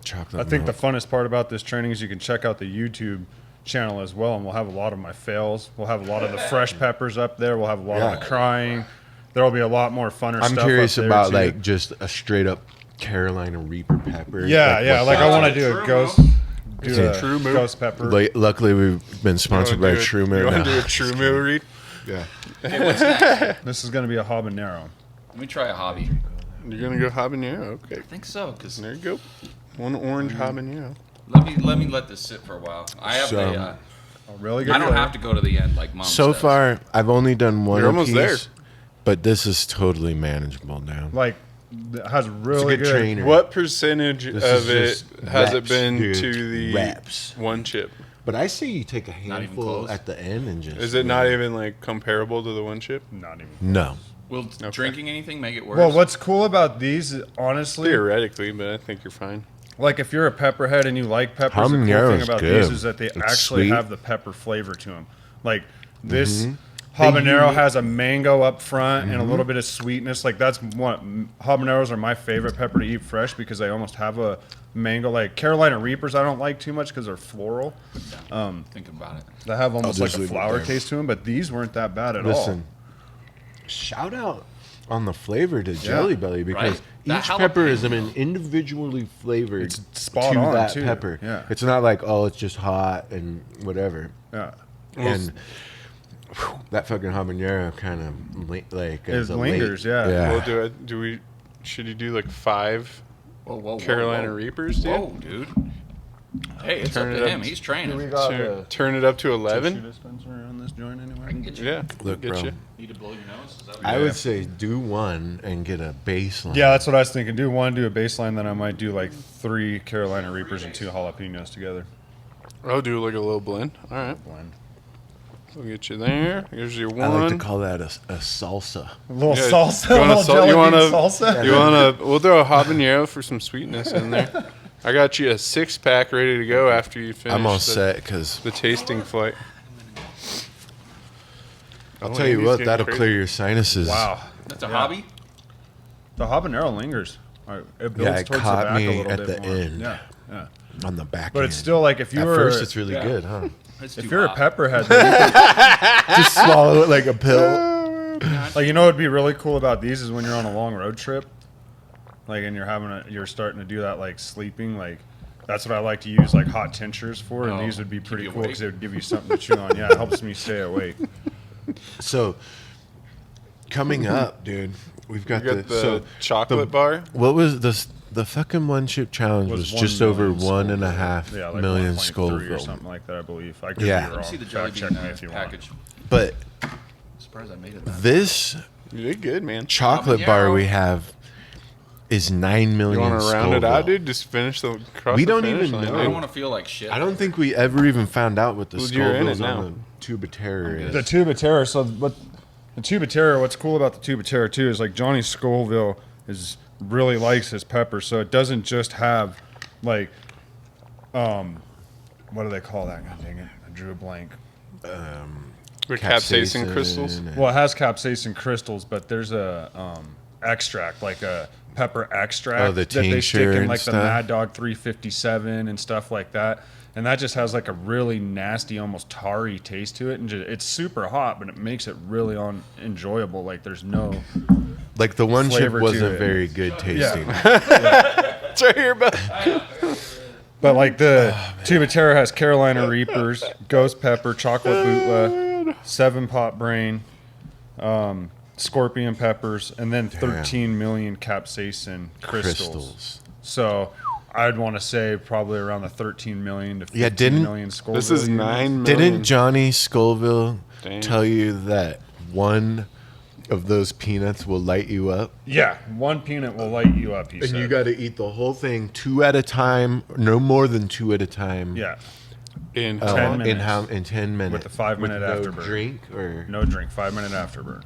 chocolate? I think the milk? funnest part about this training is you can check out the YouTube channel as well, and we'll have a lot of my fails. We'll have a lot of the fresh peppers up there. We'll have a lot of Yeah. the crying. There will be a lot more funner I'm stuff. curious up there about too. like just a straight up Carolina Reaper pepper. Yeah, yeah. what Like I that- want to do True a ghost, move. It's do a a true move. ghost pepper. Luckily, we've been sponsored by True You Milk. want to No. do a true meal read? Yeah. Okay, what's next? This is gonna be a habanero. Let me try a hobby. You're gonna go habanero? Okay. I think so, because There you go. One orange habanero. let me let this sit for a while. I have So- a. A really good. I don't flavor. have to go to the end like Mom. So says. far, I've only done one You're almost apiece, there. but this is totally manageable now. Like it has really good trainer. What percentage This of is it just has it reps, been dude. to the Reps. one chip? But I say you take a even handful close. at the end and just. Is it not even like comparable to the one chip? Not even. No. Will drinking anything make it worse? Well, what's cool about these, is, honestly, Theoretically, but I think you're fine. like if you're a pepperhead and you like peppers, the cool Habanero thing is about good. these is that they It's actually sweet. have the pepper flavor to them. Like this Mm-hmm. habanero has a mango up front and a little bit of sweetness. Like that's what habaneros are my favorite pepper to eat fresh because they almost have a mango. Like Carolina Reapers, I don't like too much because they're floral. Thinking about it. They have almost like just a leave it flower there. taste to them, but these weren't that bad at Listen, shout out on the flavor to Jelly Belly because Right. That each pepper is jalapeno. an individually flavored It's spot to on, that too. pepper. Yeah. It's not like, oh, it's just hot and whatever. all. Yeah. And whew, that fucking habanero kind of like It is a lingers, late- yeah. Well, should you do like 5 Whoa, Carolina whoa. Reapers, dude? Whoa, dude. Hey, it's Turn up it to up. him. He's training. Turn it up to Tissue 11. dispenser on this joint anywhere? I can get you. Yeah, Look, get bro. you. Need to blow your nose? Is that what I you're would say do one and get a baseline. Yeah, that's what I was thinking. Do one, do a baseline, then I might do like 3 Carolina Reapers and 2 jalapenos together. I'll do like a little blend. All right, Blend. we'll get you there. Here's your I like to one. call that a salsa. A little Yeah, salsa, you a wanna little sal- jelly you bean wanna- salsa. You wanna? We'll throw a habanero for some sweetness in there. I got you a 6-pack ready to go after you finish. I'm all the, set because The tasting flight. I'll Oh, tell you Andy's what, getting that'll crazy. clear your sinuses. Wow. That's a Yeah. hobby? The habanero lingers. All right, it builds Yeah, it towards caught the back me a little at bit the more. end. Yeah, yeah. On the back But end. it's still like if you At were first, it's really Yeah. good, huh? It's if too you're a hot. pepperhead, then you Just swallow it like a pill. could, like you know what'd be really cool about these is when you're on a long road trip, like and you're starting to do that like sleeping, like that's what I like to use like hot tinctures for, and Oh, these would be keep pretty you cool because awake? it would give you something to chew on. Yeah, it helps me stay awake. So, coming up, dude, we've got, You got the so chocolate the- bar. What was this? The fucking one chip challenge was 1 just over million 1.5 Yeah, like million 1.3 Scoville. or something like that, I believe. I could Yeah. be Let wrong. me see the jelly Fact check bean me if you want. package. But I'm surprised I made it. That this You did good, man. chocolate bar we have is 9 million You want to round it Scoville. out, dude? Just finish the cross. We the don't finish even line, know. I dude. don't want to feel like shit. I don't think we ever even found out what the Well, you're in it Scovilles now. on the Tuba Terror is. The Tuba Terror. So what the Tuba Terror? What's cool about the Tuba Terror too is like Johnny Scoville is really likes his pepper, so it doesn't just have like what do they call that? God dang it, I drew a blank. With capsaicin crystals. Well, it has capsaicin crystals, but there's a extract, like a pepper extract Oh, the that they stick tincture in and like the stuff? Mad Dog 357 and stuff like that. And that just has like a really nasty, almost tarry taste to it, and it's super hot, but it makes it really enjoyable. Like there's no Like the one chip flavor to wasn't it. very good tasting. It's right here, bud. But like the Tuba Terror has Carolina Reapers, Ghost Pepper, Chocolate Bootla, 7-Pot Brain, Scorpion Peppers, and then 13 million capsaicin crystals. So I'd want to say probably around the 13 million to 15 million Scoville. This is units. 9 million. Didn't Johnny Scoville Dang. tell you that one of those peanuts will light you up? Yeah, one peanut will light you up, he And said. you got to eat the whole thing 2 at a time, no more than 2 at a time. Yeah, In 10 minutes. in 10 minutes. With the 5-minute no afterburn. drink or no drink, 5-minute afterburn.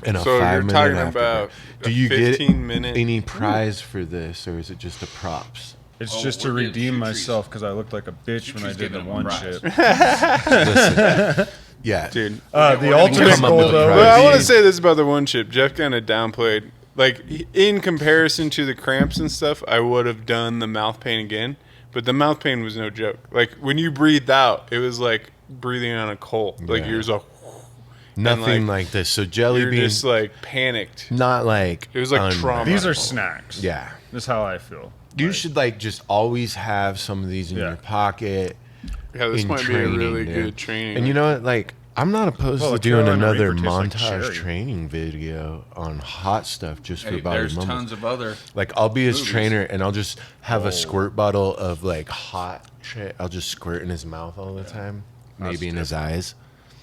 in a So you're 5-minute talking afterburn. about Do a you get 15-minute any prize for this, or is it just a props? It's Oh, just to we're getting redeem shoe myself because I looked like a bitch when I Shoe trees did the giving him one a prize. chip. Yeah, dude. The We're gonna ultimate come up goal with a though. prize. Well, I would want be- to say this about the one chip. Jeff kind of downplayed. Like, in comparison to the cramps and stuff, I would have done the mouth pain again. But the mouth pain was no joke. Like, when you breathed out, it was like breathing on a coal. Like, Yeah. you're just like, nothing like, like this. So jelly you're beans, just like panicked. not like It was like unreal. trauma. These are snacks. Yeah, That's how I feel. you should like just always have some of these in Yeah. your pocket. Yeah, this in might training, be a really dude. good training. And you know what? Like, I'm not opposed Well, to the doing Carolina another Reaper tastes like montage cherry. training video on hot stuff just for Hey, Bobby there's Mumbles. tons of other. Like, I'll be his movies. trainer and I'll just have Oh. a squirt bottle of like hot shit. I'll just squirt in his mouth all the time, maybe in his eyes.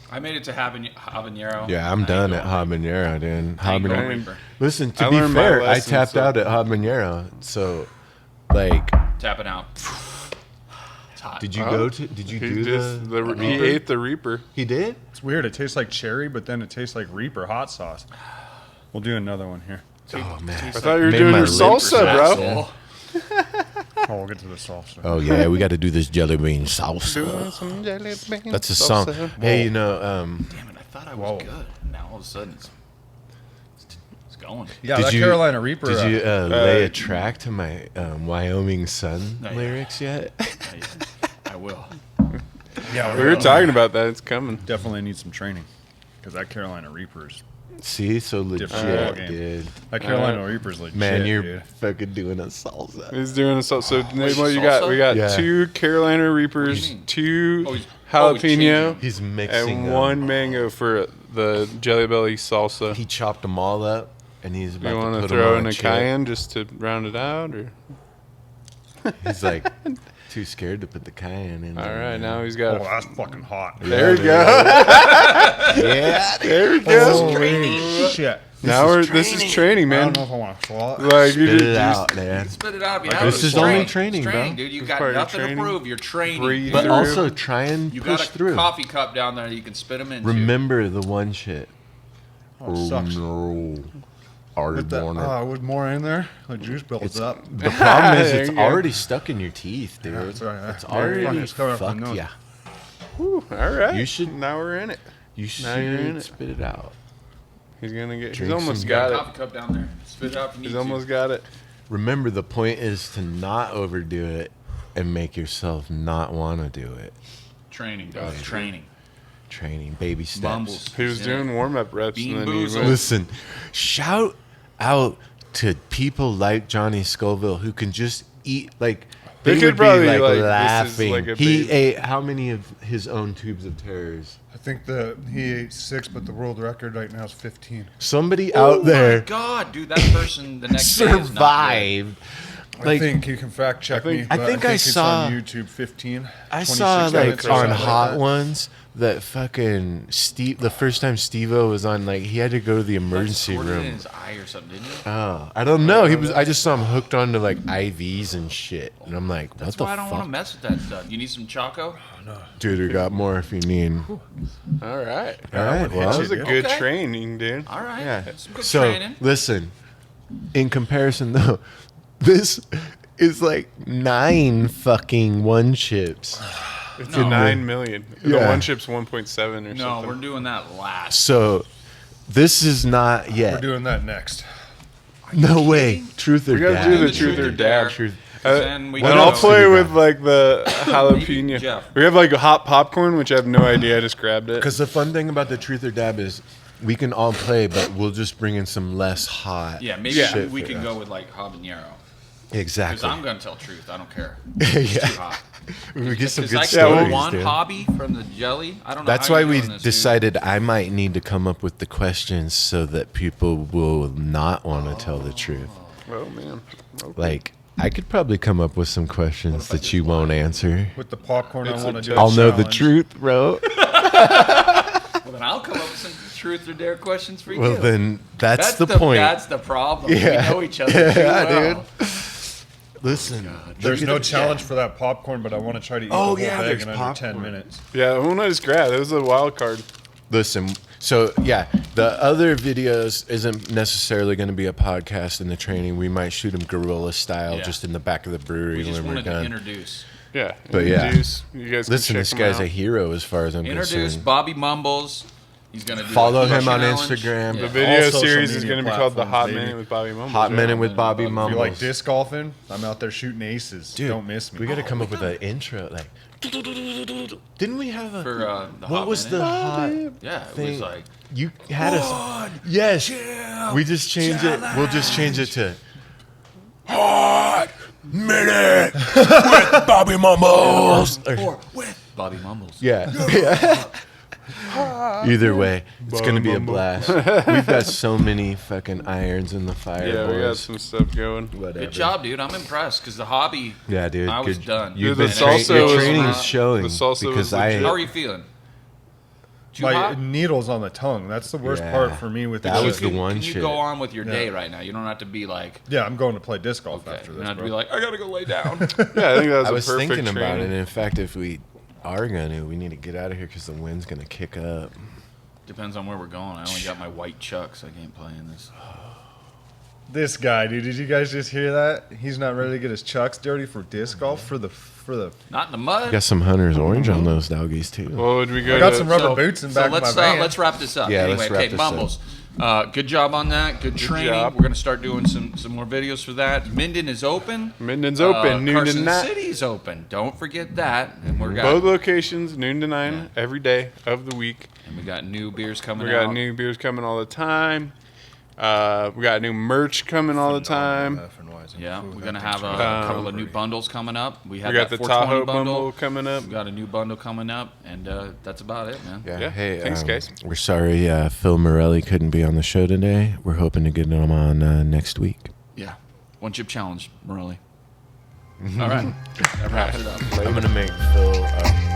I made it to habanero. Yeah, I'm I done ain't at going habanero, dude. I ain't Habanero. going Reaper. Listen, I to be learned my fair, I lesson, tapped so- out at habanero. So, like, Tapping out. It's hot. did you go to? Did you he, do just, the? he ate the Reaper. He did. It's weird. It tastes like cherry, but then it tastes like Reaper hot sauce. We'll do another one here. Oh man. I thought you were Made doing my your lips salsa, hot, bro. man. Oh, we'll get to the salsa. Oh yeah, we got to do this jelly bean salsa. That's a song. Hey, you know, Damn it! I thought I was Whoa. good. Now all of a sudden it's going. Yeah, Did that you- Carolina Reaper. did you lay a track to my Wyoming Sun Not yet. lyrics yet? I will. yeah, We were talking about that. It's coming. Definitely need some training because that Carolina Reaper's See, so legit, Different ballgame. dude. that Carolina Reaper's legit. Man, you're dude. fucking doing a salsa. He's doing a salsa. So, wait, what you got? salsa? We got Yeah. 2 Carolina What Reapers, do you mean? 2 Oh, he's jalapeno, changing. He's mixing and them. 1 mango for the Jelly Belly salsa. He chopped them all up, and he's about You to want put to them throw on in a chip. cayenne just to round it out, or? He's like too scared to put the cayenne in. All there, right, man. now he's Oh, got. that's fucking hot. There we dude. go. Yeah, There we go. Holy shit. Now is this is training, I man. don't know if I want to swallow it. Like you spit it just out, man. Spit it out. If you This have is it's only training. training, It's training, bro. dude. You This got part of your nothing to training. prove. You're training. Breathe. But through. also try and You push got a through. coffee cup down there. You can spit them in. Remember the one shit. Oh, it sucks. no. Already born it. with more in there, the juice builds up. The problem is There it's you go. already stuck in your teeth, dude. Yeah, that's right. It's Yeah. already It's coming from the fucked nose. ya. Whew, all right. You should- Now we're in it. You Now you're in should it. spit it out. He's gonna get. He's Drink almost some- You got got a it. coffee cup down there. Spit it out if you need He's to. almost got it. Remember, the point is to not overdo it and make yourself not want to do it. Training, dog. Training. Training, baby steps. Mumbles. He was Yeah. doing warm up reps, Bean and then he boozled. went. Listen, shout out to people like Johnny Scoville who can just eat like They they could would be probably, like like, this is laughing. like a He baby. ate how many of his own tubes of terrors? I think he ate 6, but the world record right now is 15. Somebody Oh out there my God, dude, that person the next day is not good. survived I think you can fact check me. I but think I it's saw- on YouTube 15. I saw 26 like minutes or on something Hot like that. Ones that fucking Steve. The first time Steve-O was on, like he had to go to the emergency Squirted in room. his eye or something, didn't you? Oh, I don't know. He was. I just saw him hooked onto like IVs and shit, and I'm like, what That's the why I don't want to fuck, mess with that stuff. You need some Choco? dude? We got more if you need. All right. All right, That well, was a good Okay. training, dude. All right. yeah. Some good So training. listen, in comparison though, this is like 9 fucking one chips. It's No. a 9 million. The Yeah. one chip's 1.7 or No, something. we're doing that last. So this is not We're yet. doing that next. No way. Truth or We gotta dab. do the The truth truth or or dab. dare. Truth. Then we And can I'll go- play Maybe with like the jalapeno. Jeff. We have like a hot popcorn, which I have no idea. I just grabbed it. Because the fun thing about the truth or dab is we can all play, but we'll just bring in some less hot. Yeah, maybe Yeah. we can go with like habanero. Because Exactly. I'm going to tell truth. I don't care. yeah. Too hot. We get some Because good I stories, get one dude. hobby from the jelly. I don't know. That's how why you're we doing this, dude. decided I might need to come up with the questions so that people will not want to tell the truth. Oh man. Okay. Like, I could probably come up with some questions that you won't answer. With the popcorn, It's I want to a do. a I'll know the challenge. truth, bro. Well, then I'll come up with some truth or dare questions for you. Well, then that's the point. That's the problem. Yeah. We know each other too Yeah, well. dude. Listen, There's look no at- challenge for that popcorn, but I want to try to eat Oh, the whole yeah, bag there's in under 10 popcorn. minutes. Yeah, the one I just grabbed. That was a wild card. Listen, so yeah, the other videos isn't necessarily going to be a podcast in the training. We might shoot them guerrilla style, Yeah. just in the back of the brewery We just when we're wanted to done. introduce. Yeah. But yeah. introduce. You guys can Listen, check this him guy's out. a hero as far as I'm Introduce concerned. Bobby Mumbles. He's going to do Follow a him on challenge. Instagram. The Yeah. video All social series is media going to be called The Hot platforms, Minute baby. with Bobby Mumbles. Hot right? minute with Bobby If you If you like Mumbles. disc golfing, I'm out there shooting aces. Dude, Don't miss me. We got to come up with an intro. Like, didn't we have a? For the what Hot was Minute. the hot Yeah, it thing? was like, You had us. Yes. We just changed it. We'll just change it to Hot Minute with Bobby Mumbles. or with Bobby Mumbles. Yeah. Yeah. Either way, it's going to be a blast. We've got so many fucking irons in the fire, Yeah, we got boys. some stuff going. Whatever. Good job, dude. I'm impressed because the hobby. Yeah, dude. I was good. done. You've Dude, been the salsa your was- training's showing the salsa was because legit. How are you feeling? Too My hot? needles on the tongue. That's the worst Yeah. part for me with That the was chip. the one Can you shit. go on with your day Yeah. right now? You don't have to be like, Yeah, I'm going to play disc golf okay. after You this, don't have to bro. be like, I gotta go lay down. Yeah, I think that was I a was perfect thinking about it, training. and in fact, if we are gonna, we need to get out of here because the wind's gonna kick up. Depends on where we're going. I only got my white chucks. I can't play in this. This guy, dude. Did you guys just hear that? He's not ready to get his chucks dirty for disc golf for the. Not in the mud. Got some Hunter's Orange on those doggies too. Well, would we go I got to some rubber boots in back of my van. let's wrap this up. Yeah, anyway, let's wrap okay, this Mumbles. Good job on that. Good training. job. We're gonna start doing some more videos for that. Minden is open. Minden's open, noon to Carson 9. City is open. Don't forget that. And we're Both got locations, noon to 9, every day of the week. and we got new beers coming We out. got new beers coming all the time. We got new merch coming all the time. Yeah, we're gonna have a couple of new bundles coming up. We have We got that the 420 Tahoe bundle coming up. We got a new bundle coming up, and that's about it, man. Yeah. Yeah, Hey, thanks, guys. We're sorry Phil Morelli couldn't be on the show today. We're hoping to get him on next week. Yeah. One chip challenge, Morelli. All right. That wraps it up. I'm gonna make Phil.